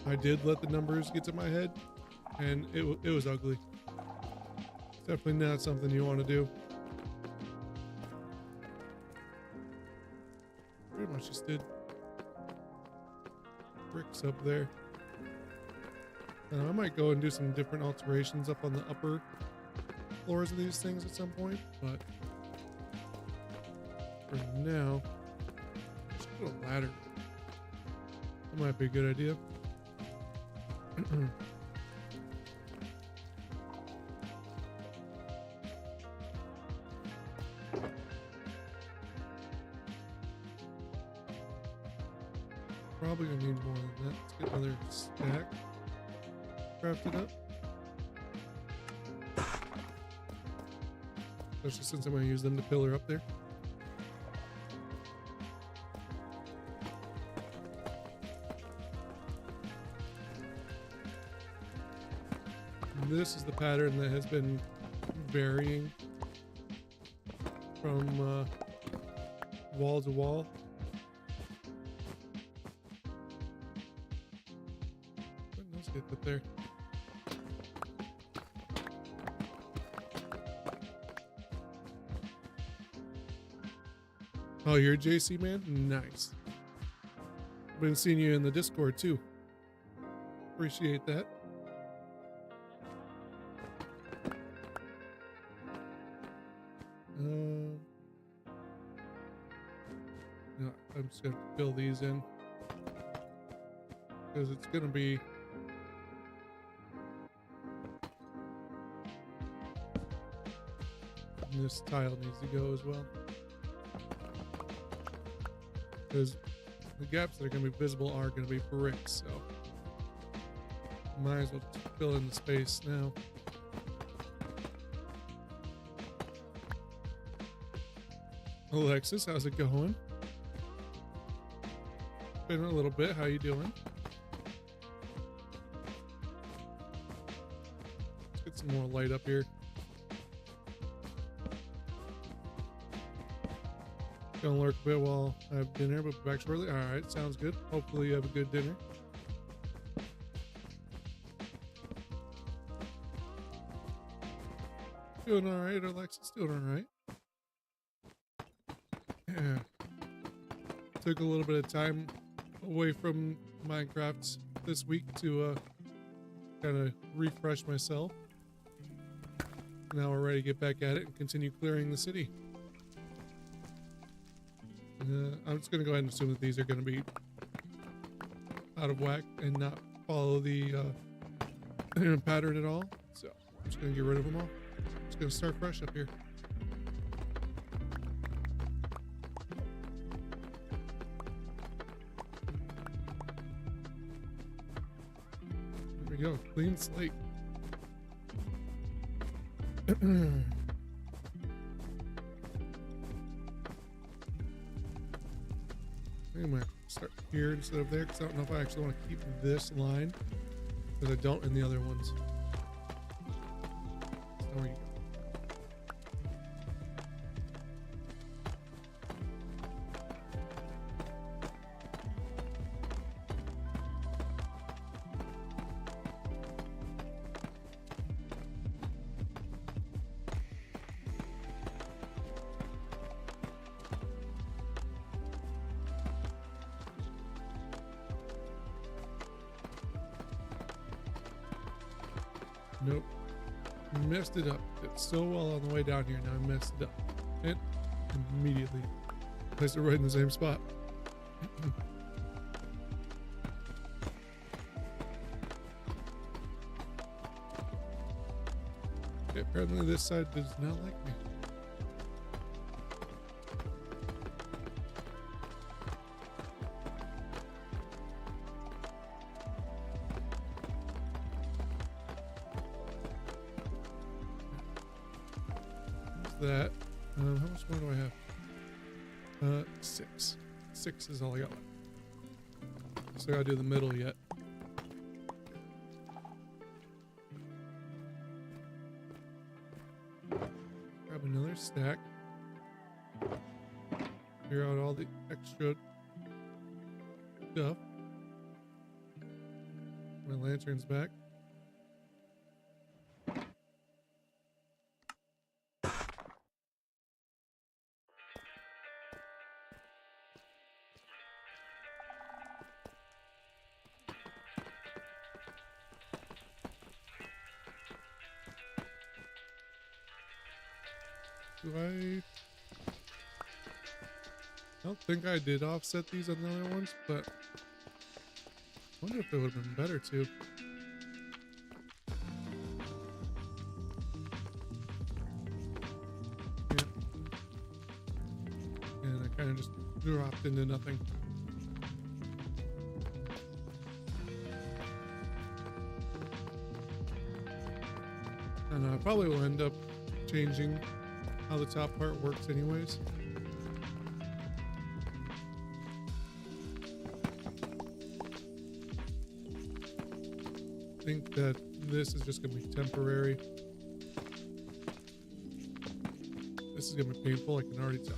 I did let the numbers get to my head, and it was ugly. It's definitely not something you want to do. Pretty much just did bricks up there. I might go and do some different alterations up on the upper floors of these things at some point, but for now, just put a ladder. That might be a good idea. Probably gonna need more than that. Let's get another stack crafted up. Especially since I'm gonna use them to pillar up there. This is the pattern that has been varying from wall to wall. What else get put there? Oh, you're a JC man? Nice. Been seeing you in the Discord too. Appreciate that. No, I'm just gonna fill these in because it's gonna be and this tile needs to go as well because the gaps that are gonna be visible are gonna be bricks, so might as well fill in the space now. Alexis, how's it going? Been a little bit. How you doing? Let's get some more light up here. Gonna lurk a bit while I have dinner, but back shortly. All right, sounds good. Hopefully you have a good dinner. Doing all right, Alexis. Doing all right. Yeah. Took a little bit of time away from Minecraft this week to kind of refresh myself. Now we're ready to get back at it and continue clearing the city. I'm just going to go ahead and assume that these are going to be out of whack and not follow the pattern at all. So I'm just going to get rid of them all. Just going to start fresh up here. There we go. Clean slate. I think I might start here instead of there because I don't know if I actually want to keep this line because I don't in the other ones. There we go. Nope. Messed it up. It's so well on the way down here. Now I messed it up. And immediately placed it right in the same spot. Okay, apparently this side does not like me. That. How much more do I have? 6. 6 is all I got left. So I gotta do the middle yet. Grab another stack. Clear out all the extra stuff. My lantern's back. I don't think I did offset these on the other ones, but I wonder if it would have been better too. Yeah. And I kind of just dropped into nothing. And I probably will end up changing how the top part works anyways. I think that this is just going to be temporary. This is going to be painful, I can already tell.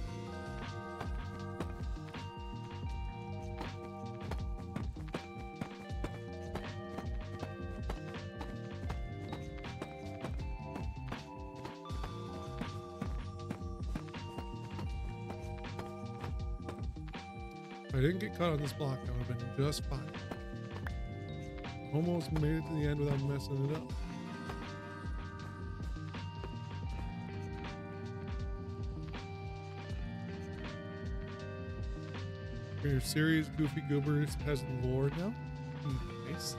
If I didn't get caught on this block, I would have been just fine. Almost made it to the end without messing it up. Your series Goofy Goobers has lore now. Nice.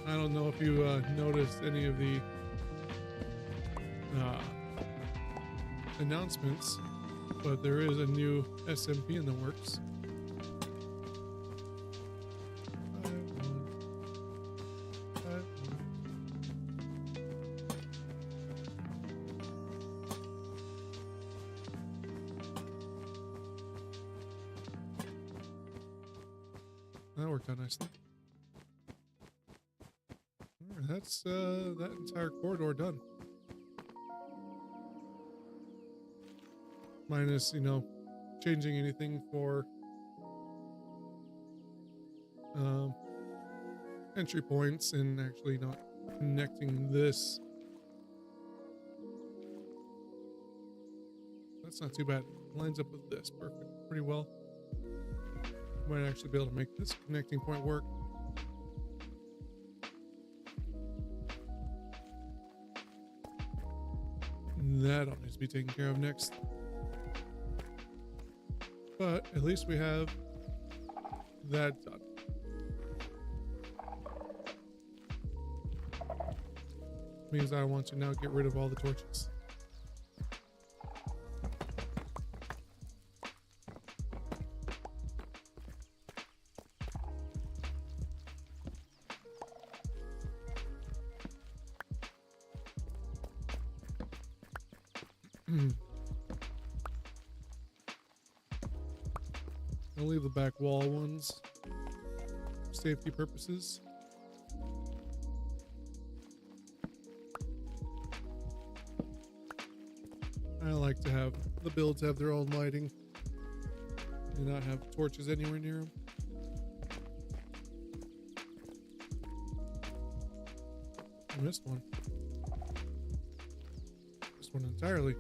I don't know if you noticed any of the announcements, but there is a new SMP in the works. That worked out nicely. That's that entire corridor done. Minus, you know, changing anything for entry points and actually not connecting this. That's not too bad. Lines up with this perfect, pretty well. Might actually be able to make this connecting point work. That'll need to be taken care of next. But at least we have that done. Means I want to now get rid of all the torches. I'll leave the back wall ones for safety purposes. I like to have the builds have their own lighting and not have torches anywhere near them. I missed one. Missed one entirely.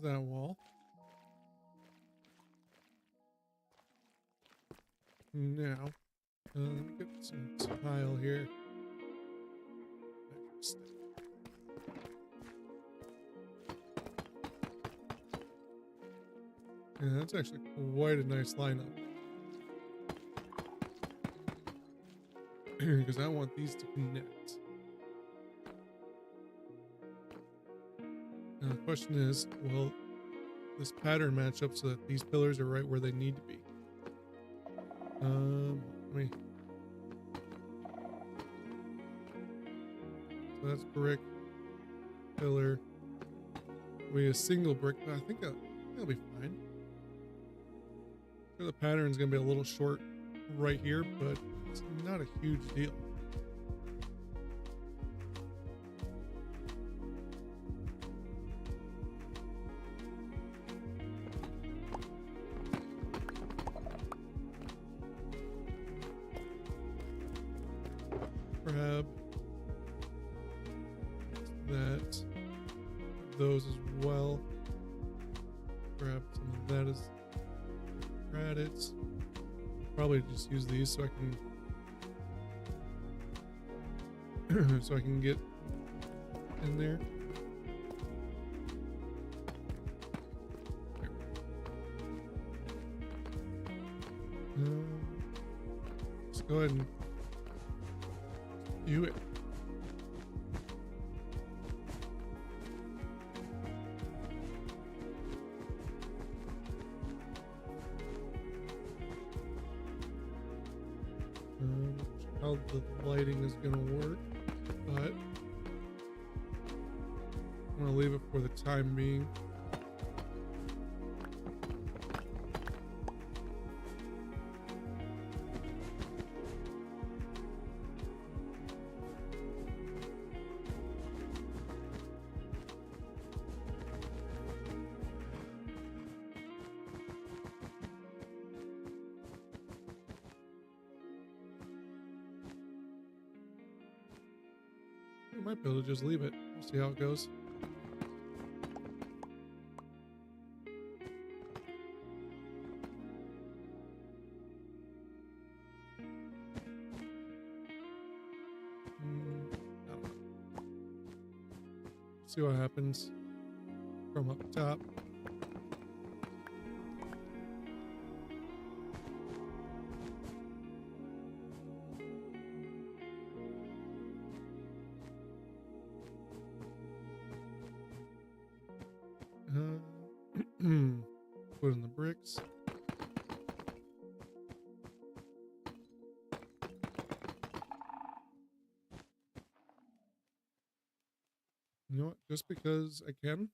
that wall. Now, let me get some tile here. Yeah, that's actually quite a nice lineup. Because I want these to connect. Now the question is, will this pattern match up so that these pillars are right where they need to be? Let me. So that's brick, pillar. We a single brick, but I think that'll be fine. The pattern's gonna be a little short right here, but it's not a huge deal. Grab that, those as well. Grab some of that as credits. Probably just use these so I can so I can get in there. Let's go ahead and do it. How the lighting is going to work, but I'm going to leave it for the time being. I might be able to just leave it. We'll see how it goes. I don't know. See what happens from up top. Put in the bricks. You know what? Just because I can,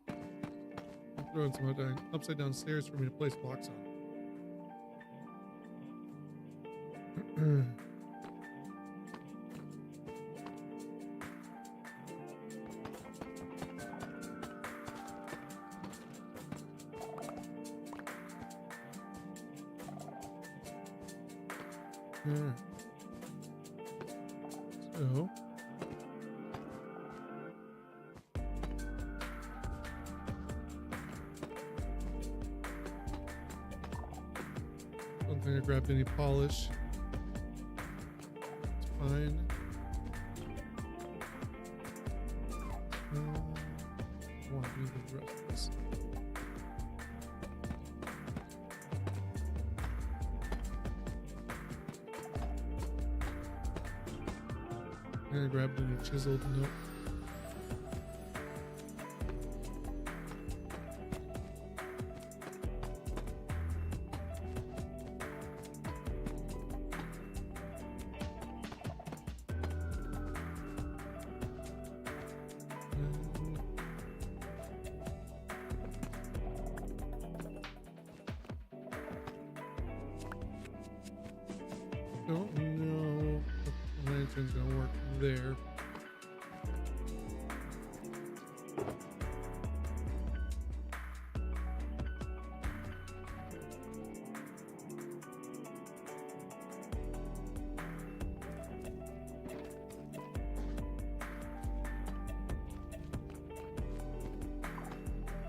I'm throwing some upside down stairs for me to place blocks on. So don't think I grabbed any polish. It's fine. I want to do the rest of this. I'm gonna grab the chiseled note. Don't know if the lantern's gonna work there.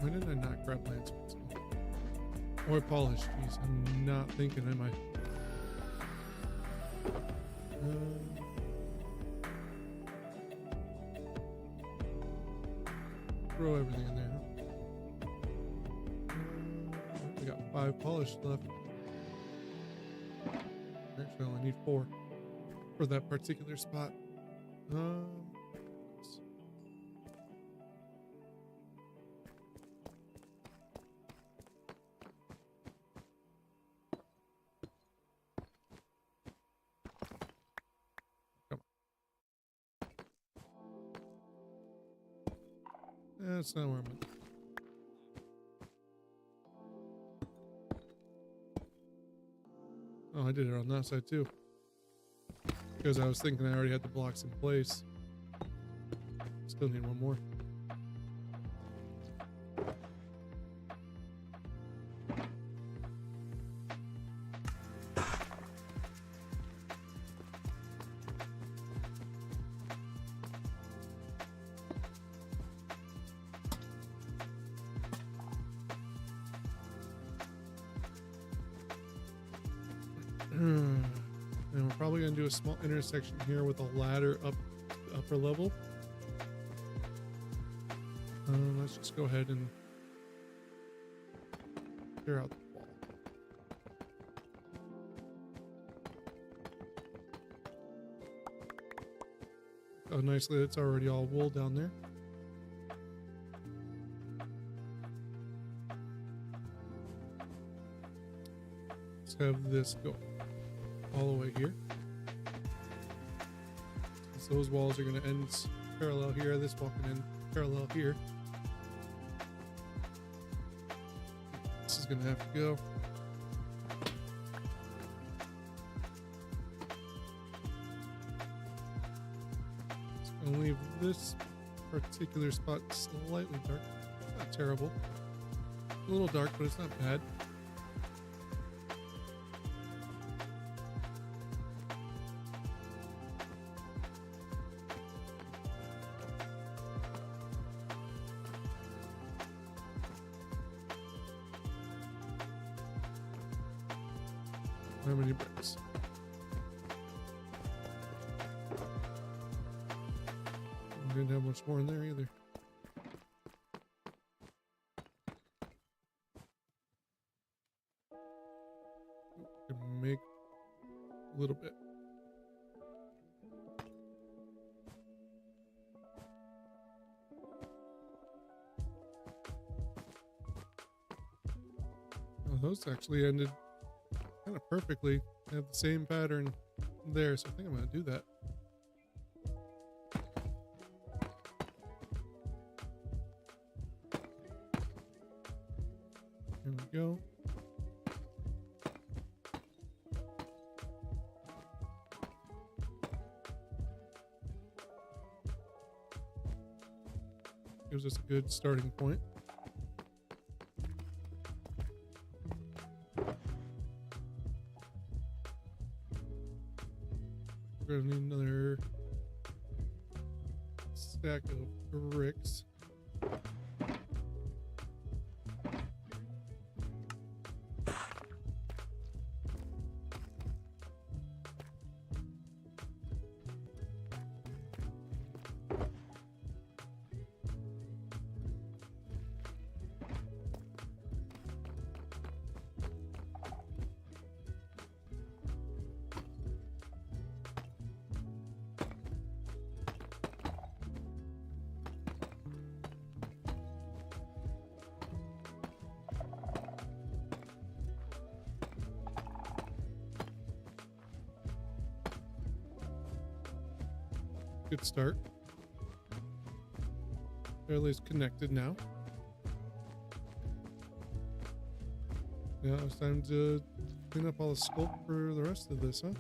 Why didn't I not grab lance? Or polish? Jeez, I'm not thinking, am I? Throw everything in there. We got 5 polish left. Actually, I only need 4 for that particular spot. That's not where I'm at. Oh, I did it on that side too. Because I was thinking I already had the blocks in place. Still need one more. And we're probably going to do a small intersection here with a ladder up to upper level. Let's just go ahead and clear out the wall. Oh, nicely, it's already all wool down there. Let's have this go all the way here. So those walls are going to end parallel here. This wall can end parallel here. This is going to have to go. It's going to leave this particular spot slightly dark. Not terrible. A little dark, but it's not bad. How many bricks? I didn't have much more in there either. Can make a little bit. Oh, those actually ended kind of perfectly. They have the same pattern there, so I think I'm going to do that. Here we go. Gives us a good starting point. We're gonna need another stack of bricks. Good start. Fairly connected now. Now it's time to clean up all the sculpt for the rest of this, huh?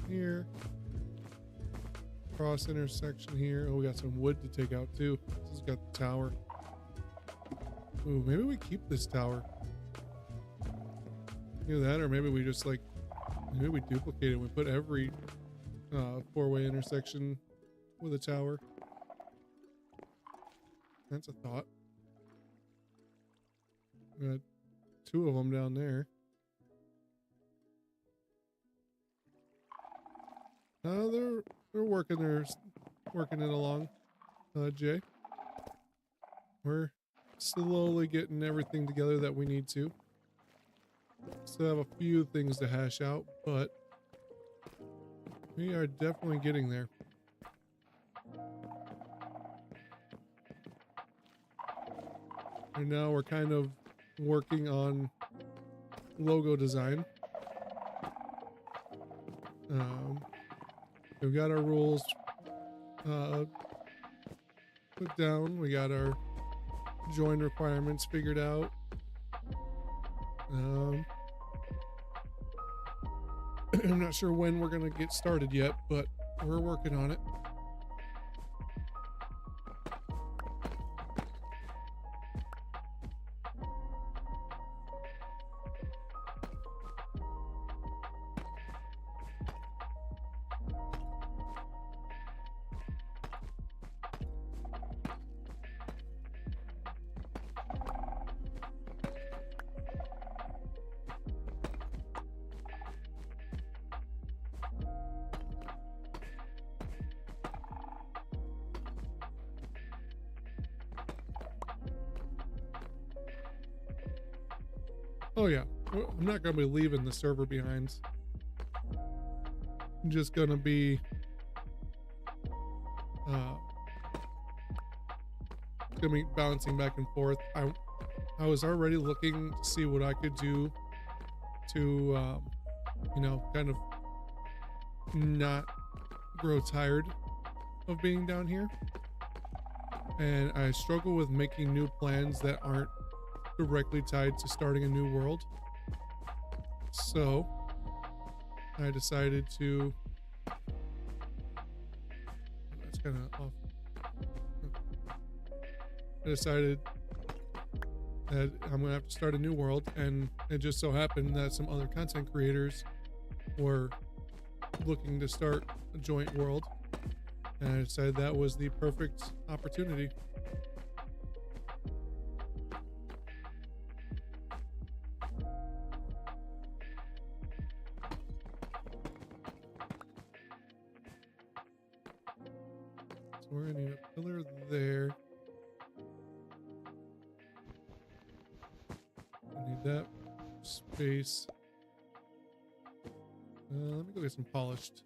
Here. Cross intersection here. Oh, we got some wood to take out too. This has got the tower. Ooh, maybe we keep this tower. Either that or maybe we just like maybe we duplicate it. We put every 4-way intersection with a tower. That's a thought. We got 2 of them down there. They're working it along. Jay, we're slowly getting everything together that we need to. Still have a few things to hash out, but we are definitely getting there. And now we're kind of working on logo design. We've got our rules put down. We got our join requirements figured out. I'm not sure when we're gonna get started yet, but we're working on it. Oh yeah, I'm not going to be leaving the server behind. I'm just going to be bouncing back and forth. I was already looking to see what I could do to you know, kind of not grow tired of being down here. And I struggle with making new plans that aren't directly tied to starting a new world. So I decided to, that's kind of off. I decided that I'm gonna have to start a new world, and it just so happened that some other content creators were looking to start a joint world, and I decided that was the perfect opportunity. So we're gonna need a pillar there. I need that space. Let me go get some polished.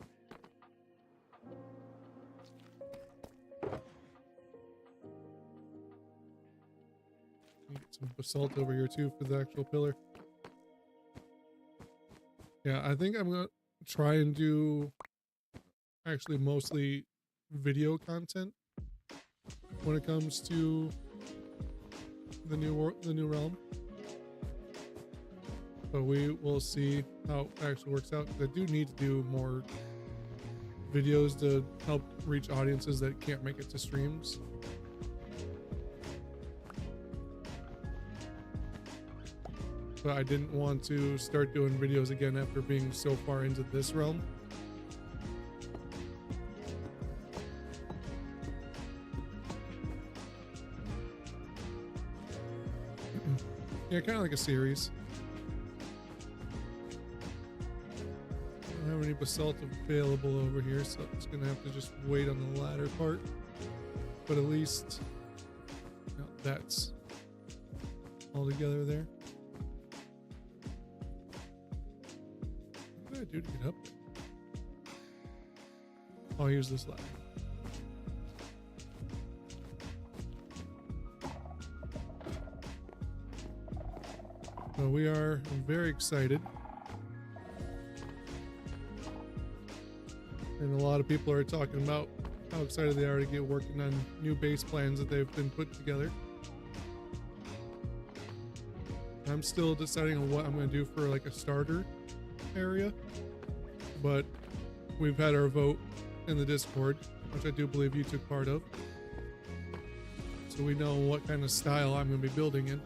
Get some basalt over here too for the actual pillar. Yeah, I think I'm gonna try and do actually mostly video content when it comes to the new realm. But we will see how it actually works out. I do need to do more videos to help reach audiences that can't make it to streams. But I didn't want to start doing videos again after being so far into this realm. Yeah, kind of like a series. I don't have any basalt available over here, so I'm just gonna have to just wait on the ladder part. But at least, you know, that's all together there. What did I do to get up there? I'll use this ladder. So we are very excited. And a lot of people are talking about how excited they are to get working on new base plans that they've been put together. I'm still deciding on what I'm going to do for like a starter area, but we've had our vote in the Discord, which I do believe you took part of. So we know what kind of style I'm going to be building in.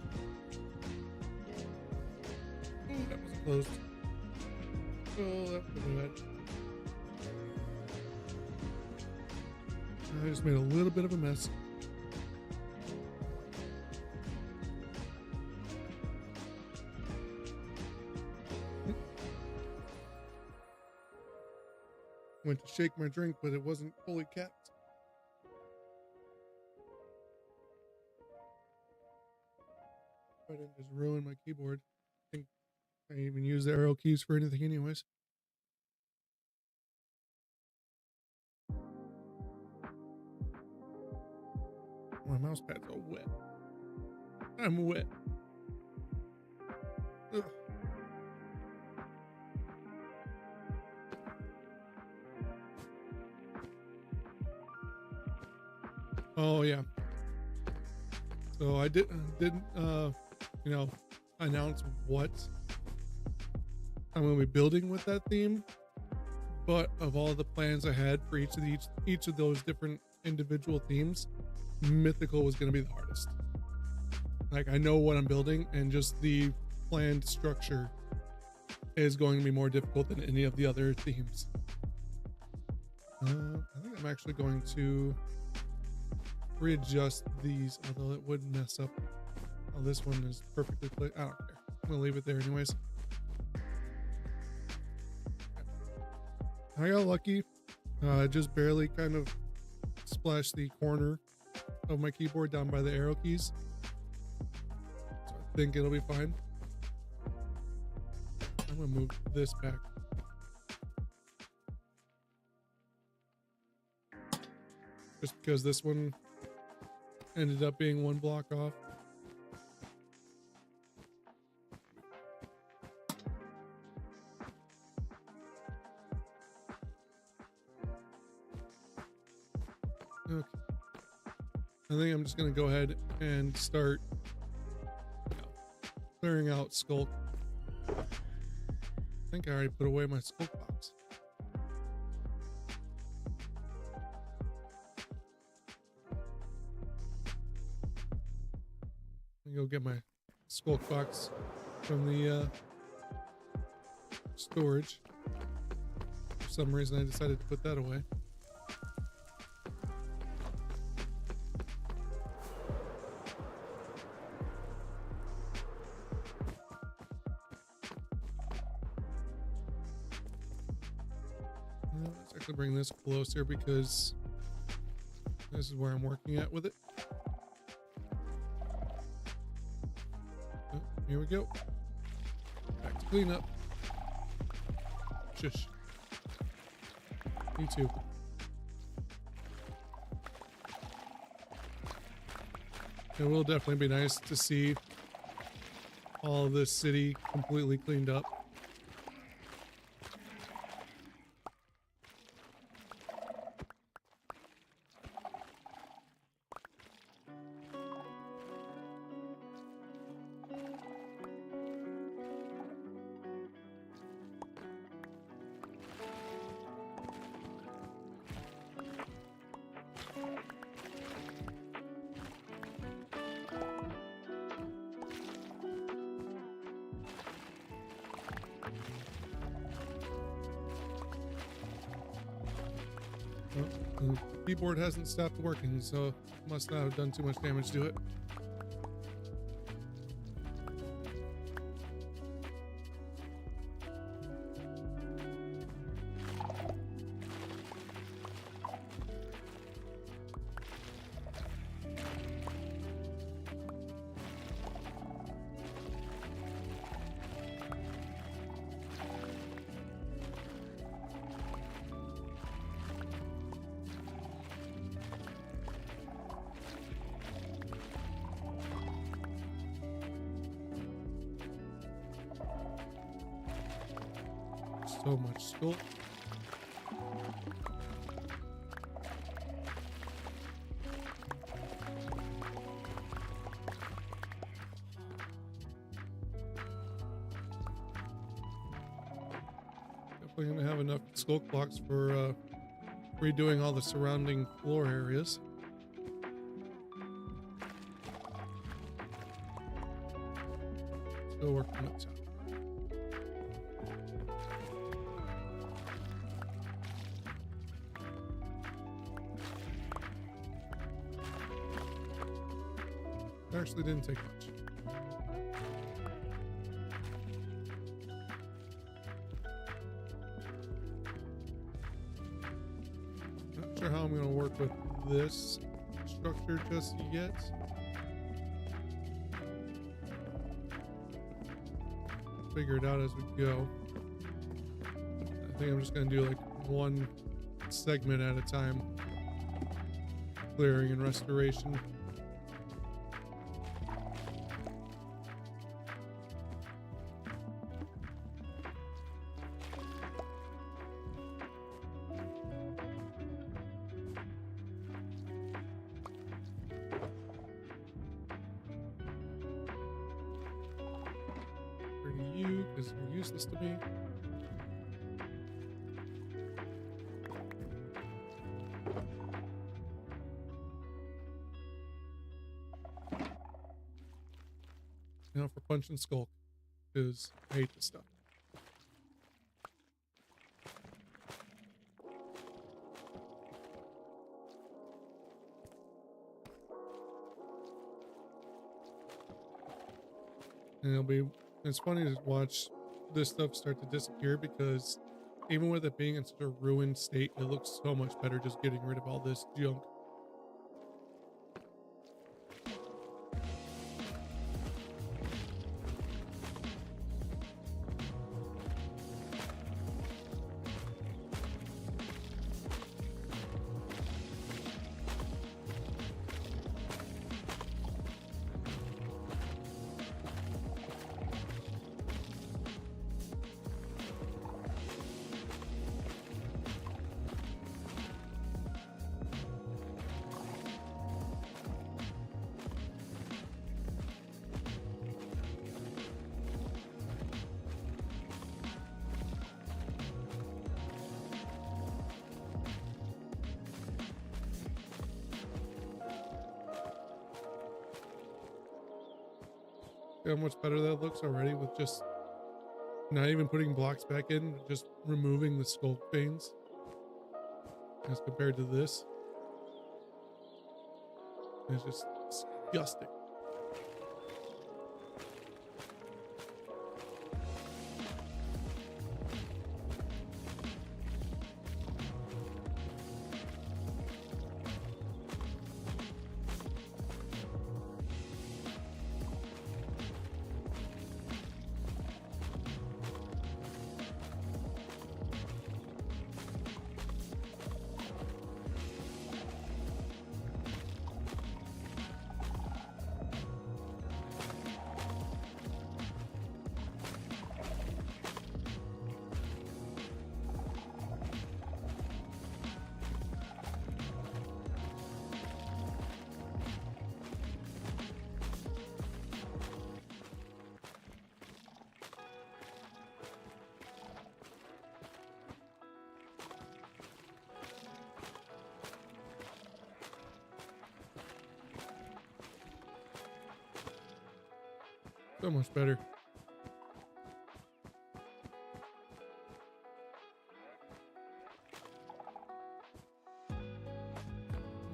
Oh, that was closed. Oh, that was bad. I just made a little bit of a mess. Went to shake my drink, but it wasn't fully capped. I didn't just ruin my keyboard. I think I even use the arrow keys for anything anyways. My mouse pad's all wet. I'm wet. Ugh. Oh yeah. So I didn't you know, announce what I'm going to be building with that theme, but of all the plans I had for each of those different individual themes, mythical was going to be the hardest. Like, I know what I'm building, and just the planned structure is going to be more difficult than any of the other themes. I think I'm actually going to readjust these, although it would mess up. Oh, this one is perfectly placed. I don't care. I'm gonna leave it there anyways. I got lucky. Just barely kind of splashed the corner of my keyboard down by the arrow keys. So I think it'll be fine. I'm gonna move this back. Just because this one ended up being one block off. Okay. I think I'm just going to go ahead and start clearing out Skulk. I think I already put away my Skulk box. Let me go get my Skulk box from the storage. For some reason I decided to put that away. Let's actually bring this closer because this is where I'm working at with it. Oh, here we go. Back to cleanup. Shush. Me too. It will definitely be nice to see all of this city completely cleaned up. The keyboard hasn't stopped working, so must not have done too much damage to it. So much Skulk. Definitely gonna have enough Skulk blocks for redoing all the surrounding floor areas. Still working on it. Actually didn't take much. sure how I'm going to work with this structure just yet. Figure it out as we go. I think I'm just going to do like one segment at a time. Clearing and restoration. You, because you're useless to me. Now for Punch and Skulk, because I hate this stuff. And it's funny to watch this stuff start to disappear, because even with it being in such a ruined state, it looks so much better just getting rid of all this junk. See how much better that looks already with just not even putting blocks back in, just removing the skulk veins as compared to this. It's just disgusting. So much better.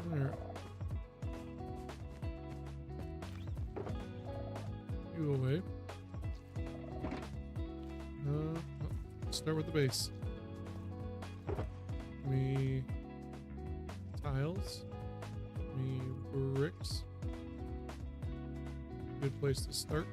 There. You away. Start with the base. Me tiles. Me bricks. Good place to start.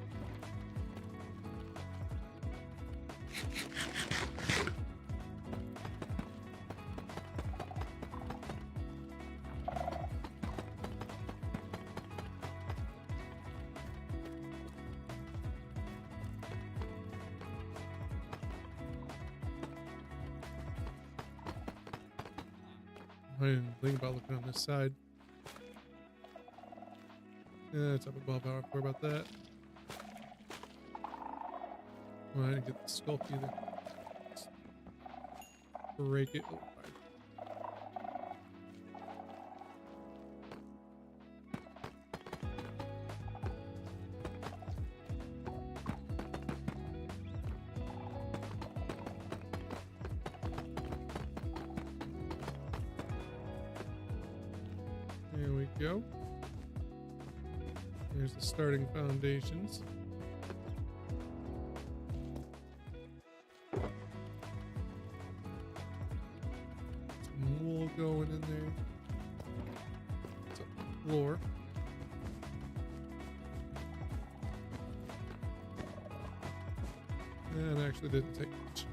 I didn't think about looking on this side. Yeah, it's up above. I don't worry about that. Well, I didn't get the skulk either. Let's break it. Oh, there we go. Here's the starting foundations. Some wool going in there. floor. And actually didn't take much.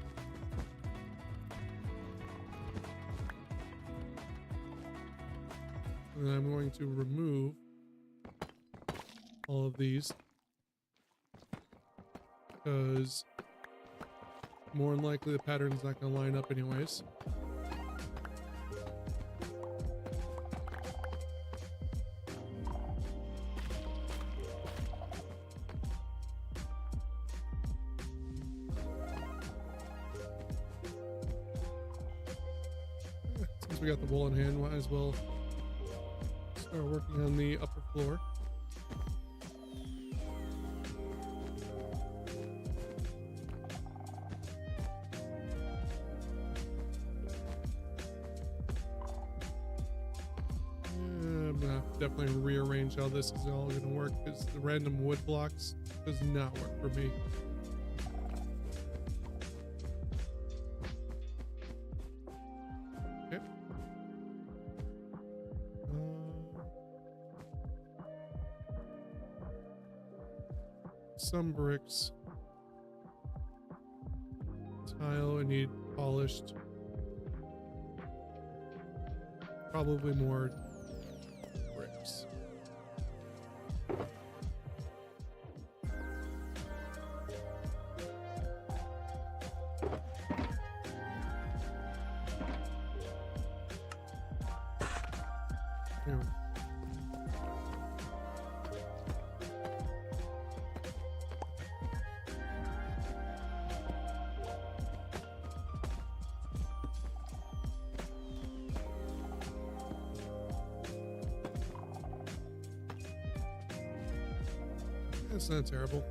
And I'm going to remove all of these because more than likely the pattern's not going to line up anyways. Since we got the wool in hand, might as well start working on the upper floor. I'm gonna definitely rearrange how this is all gonna work because the random wood blocks does not work for me. Okay. Some bricks. Tile I need polished. Probably more bricks. There we go. That's not terrible.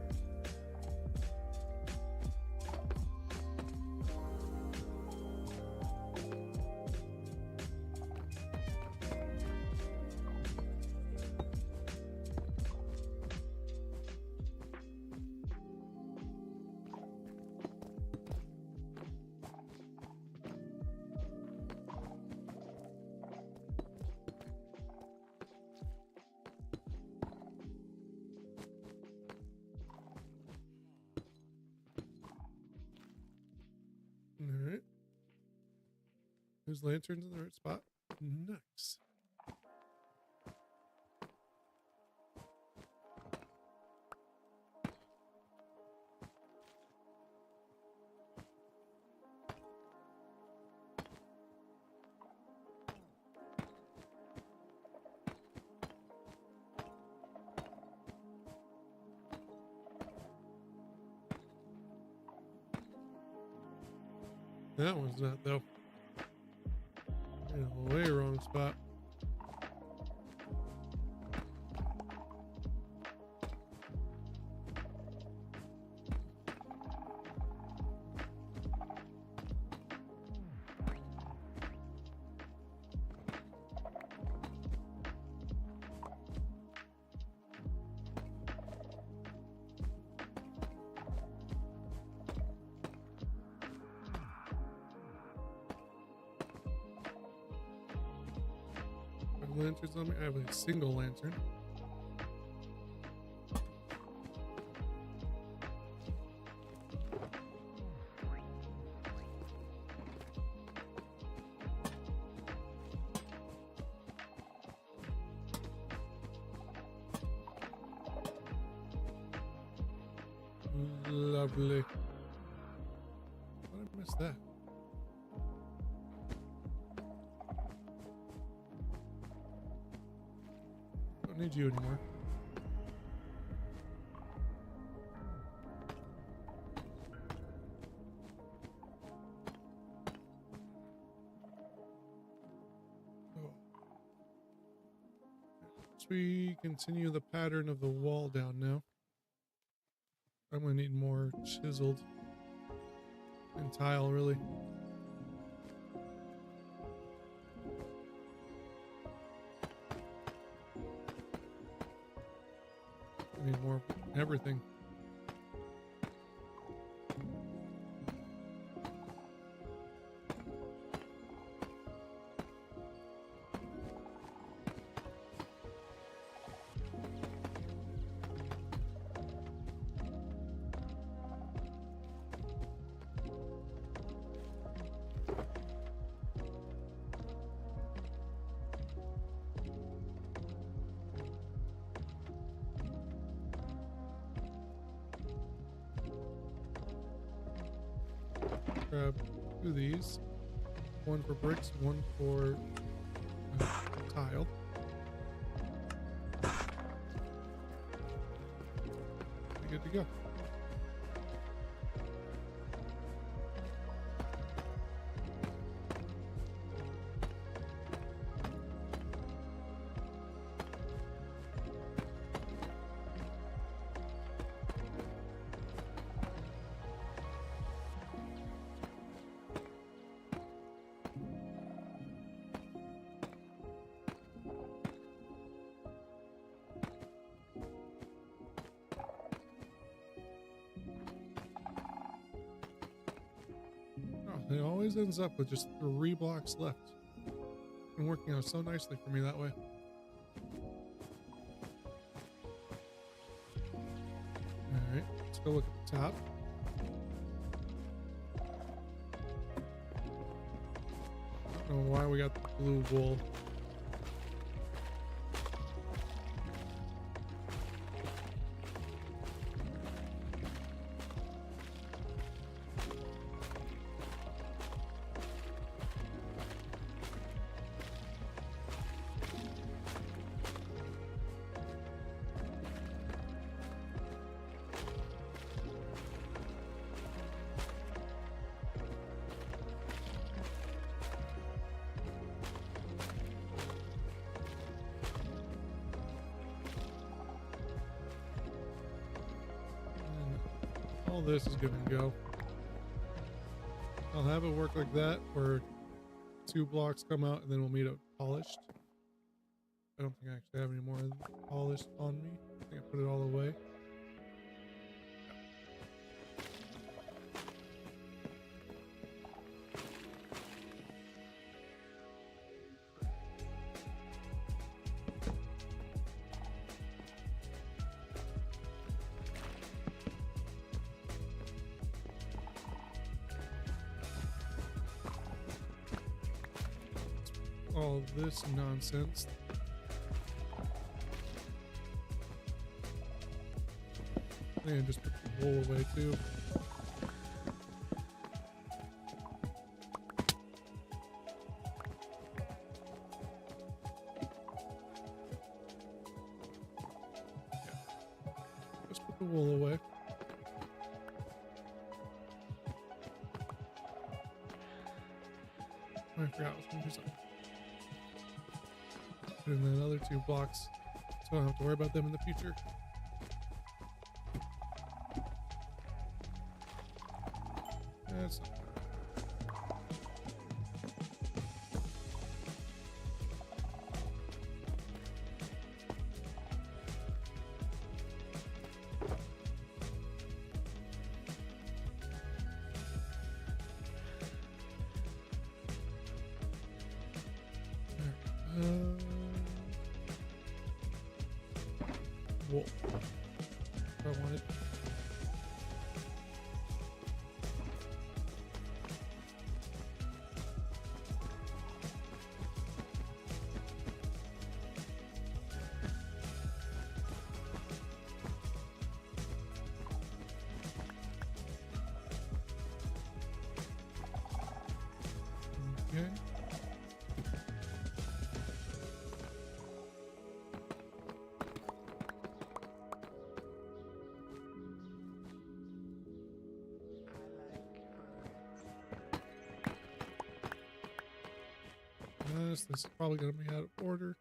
All right. There's lanterns in the right spot. Nice. That one's not, though. In a way wrong spot. Lanterns on me. I have a single lantern. Lovely. How did I miss that? Don't need you anymore. Oh. As we continue the pattern of the wall down now, I'm gonna need more chiseled and tile, really. I need more everything. grab 2 of these. One for bricks, one for tile. We're good to go. It always ends up with just 3 blocks left. Been working out so nicely for me that way. Alright, let's go look at the top. I don't know why we got the blue wool. All this is gonna go. I'll have it work like that where 2 blocks come out and then we'll meet up polished. I don't think I actually have any more polished on me. I think I put it all away. All this nonsense. And just put the wool away too. Yeah. Just put the wool away. I forgot I was going to do something. Put in another 2 blocks so I don't have to worry about them in the future. That's not bad. Wool. I want it. Okay. This is probably going to be out of order.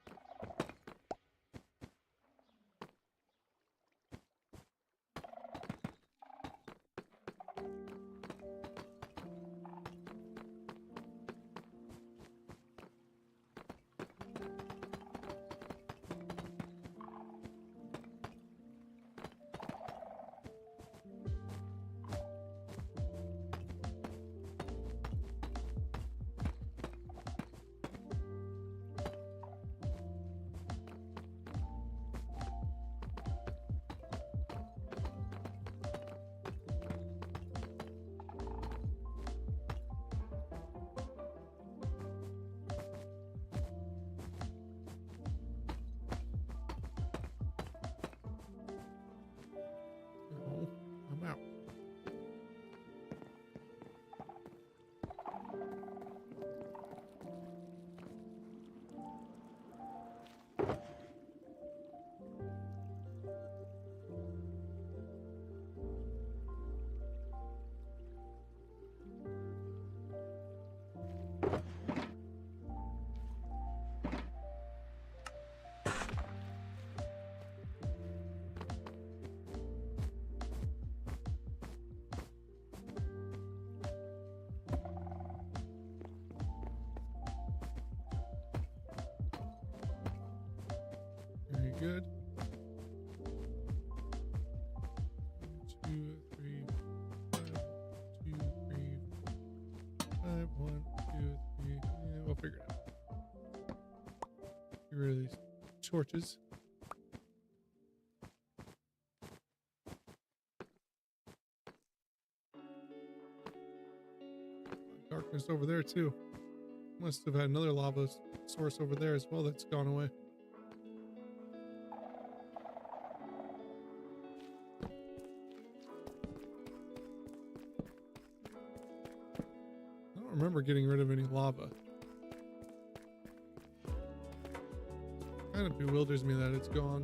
good. 2, 3, 5, 2, 3, 5, 1, 2, 3. Yeah, we'll figure it out. Get rid of these torches. Darkness over there too. Must have had another lava source over there as well that's gone away. I don't remember getting rid of any lava. Kind of bewilders me that it's gone.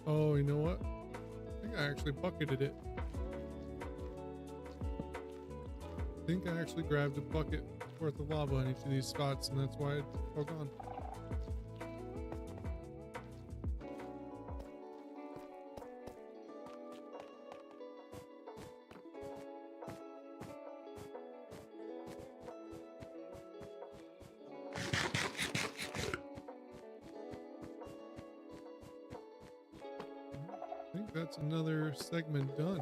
Oh, you know what? I think I actually bucketed it. I think I actually grabbed a bucket worth of lava on each of these spots, and that's why it's all gone. I think that's another segment done.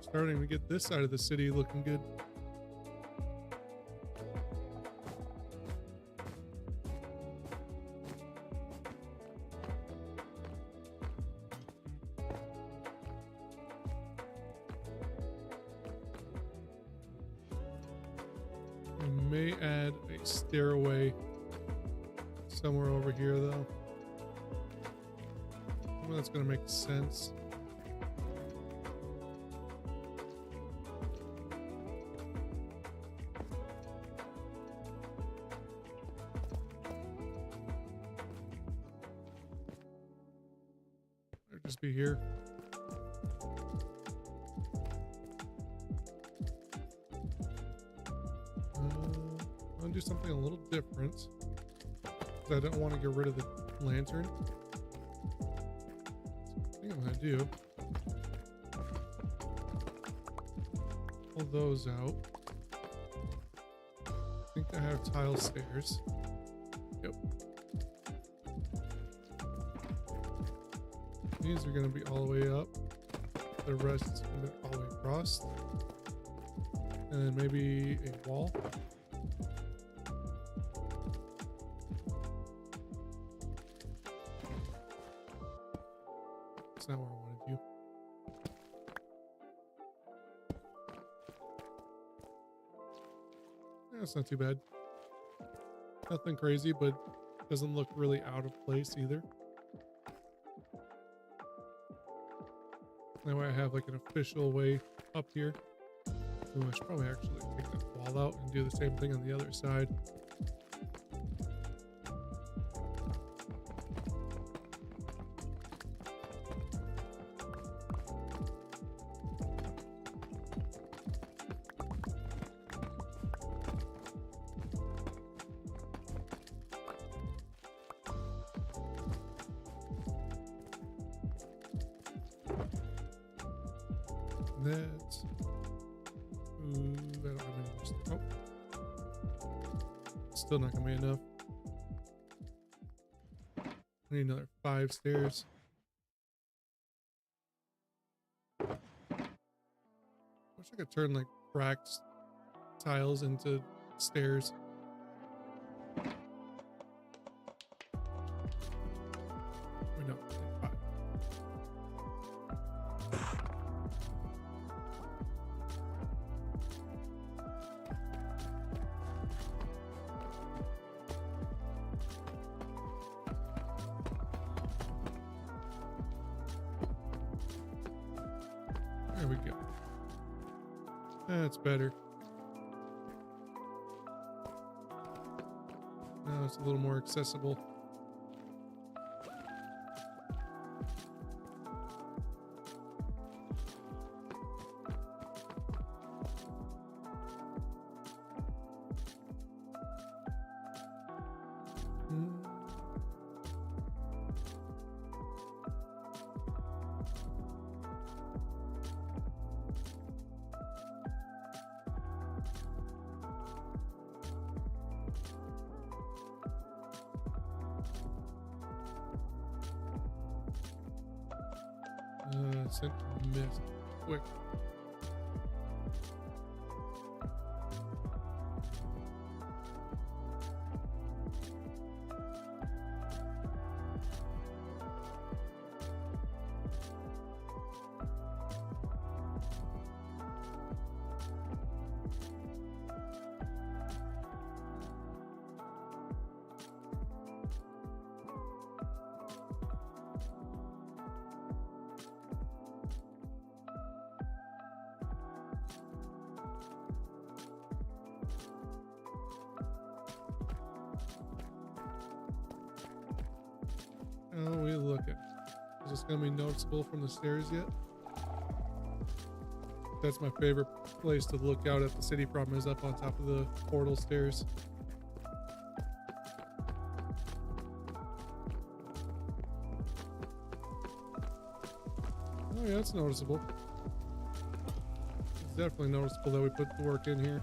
Starting to get this side of the city looking good. I may add a stairway somewhere over here though. Well, that's going to make sense. Just be here. I'll do something a little different. I don't want to get rid of the lantern. I think I'm gonna do. Pull those out. I think I have tile stairs. Yep. These are going to be all the way up. The rest is going to be all the way across. And then maybe a wall. That's not where I wanted you. Yeah, that's not too bad. Nothing crazy, but doesn't look really out of place either. That way I have like an official way up here. Ooh, I should probably actually take that wall out and do the same thing on the other side. That's... Ooh, I don't have any more stuff. Oh. Still not gonna be enough. I need another 5 stairs. Wish I could turn like cracked tiles into stairs. Wait, no, 5. There we go. That's better. Now it's a little more accessible. Sent mist. Quick. How are we looking? Is this going to be noticeable from the stairs yet? That's my favorite place to look out at the city from, is up on top of the portal stairs. Oh yeah, it's noticeable. It's definitely noticeable that we put the work in here.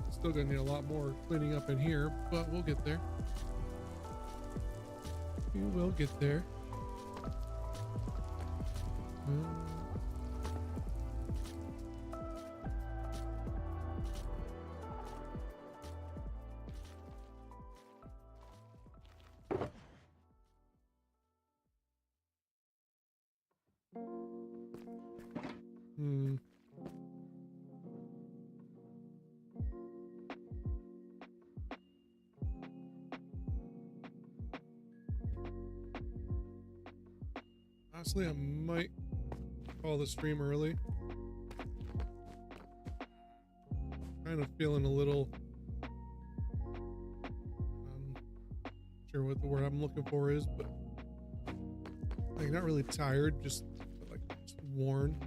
Still gonna need a lot more cleaning up in here, but we'll get there. We will get there. Honestly, I might call the stream early. Kind of feeling a little, sure what the word I'm looking for is, but like not really tired, just worn.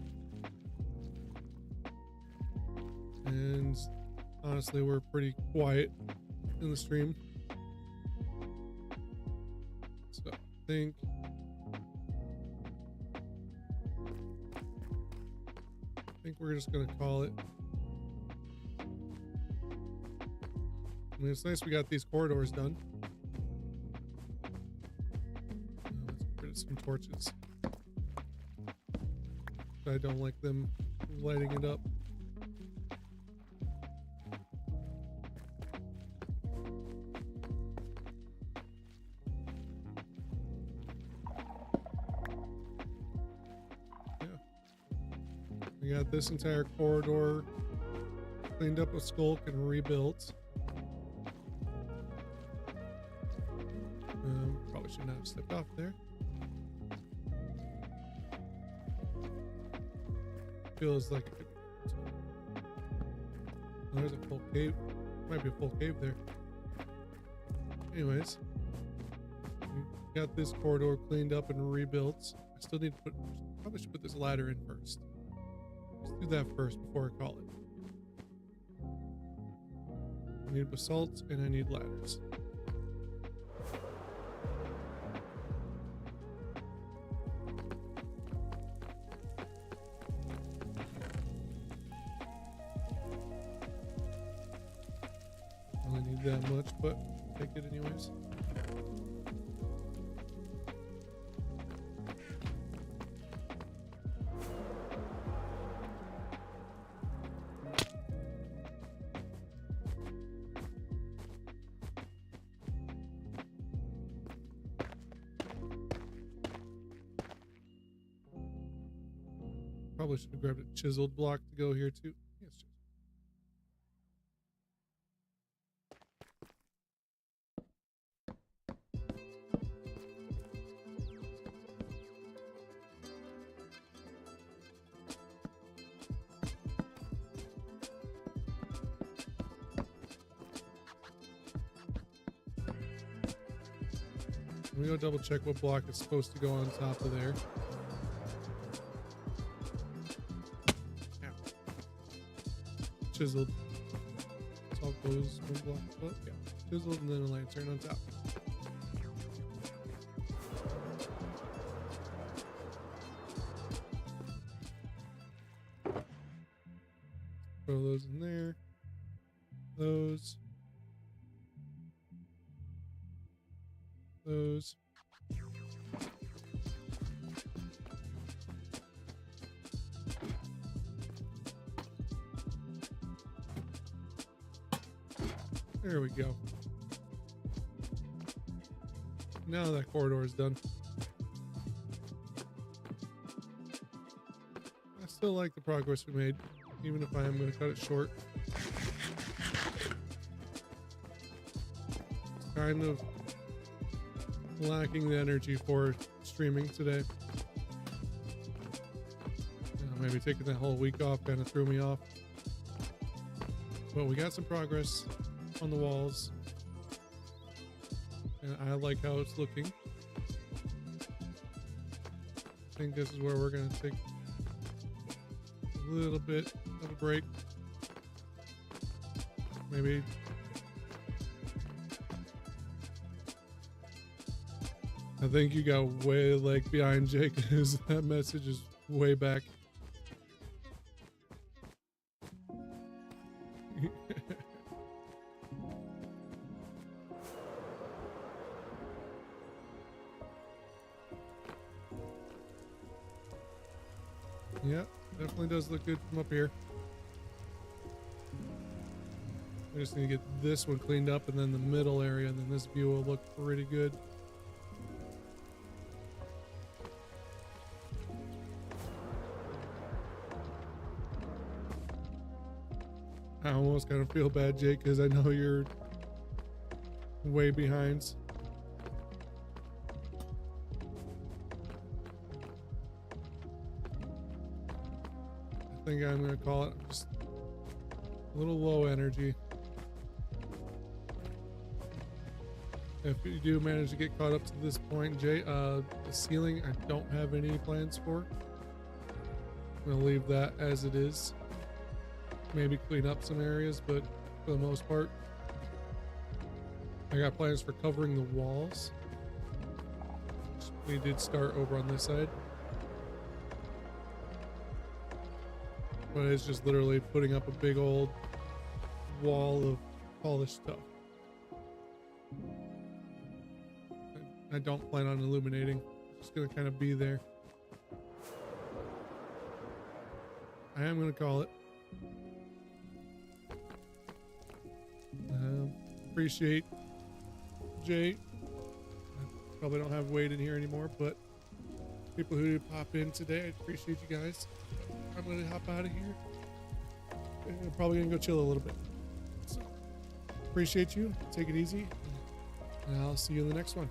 And honestly, we're pretty quiet in the stream, so I think we're just gonna call it. I mean, it's nice we got these corridors done. Let's get rid of some torches. I don't like them lighting it up. We got this entire corridor cleaned up with Skulk and rebuilt. Probably shouldn't have stepped off there. Feels like there's a full cave. Might be a full cave there. Anyways, we got this corridor cleaned up and rebuilt. I still need to probably should put this ladder in first. Let's do that first before I call it. I need basalt and I need ladders. I don't need that much, but take it anyways. Probably should have grabbed a chiseled block to go here too. Yes, Let me go double check what block is supposed to go on top of there. Chiseled. It's all goes one block, but yeah, chiseled and then a lantern on top. Throw those in there. Those. those. There we go. Now that corridor is done. I still like the progress we made, even if I am going to cut it short. It's kind of lacking the energy for streaming today. Maybe taking that whole week off kind of threw me off. But we got some progress on the walls, and I like how it's looking. I think this is where we're going to take a little bit of a break. Maybe I think you got way like behind Jake because that message is way back. Yeah, definitely does look good from up here. We just need to get this one cleaned up and then the middle area, and then this view will look pretty good. I almost kind of feel bad, Jake, because I know you're way behind. I think I'm going to call it just a little low energy. If you do manage to get caught up to this point, Jay, the ceiling I don't have any plans for. I'm going to leave that as it is. Maybe clean up some areas, but for the most part, I got plans for covering the walls. We did start over on this side, but it's just literally putting up a big old wall of polished stuff. I don't plan on illuminating. It's just gonna kind of be there. I am gonna call it. Appreciate Jay. I probably don't have Wade in here anymore, but people who did pop in today, I appreciate you guys. I'm gonna hop out of here. I'm probably gonna go chill a little bit. So appreciate you. Take it easy, and I'll see you in the next one.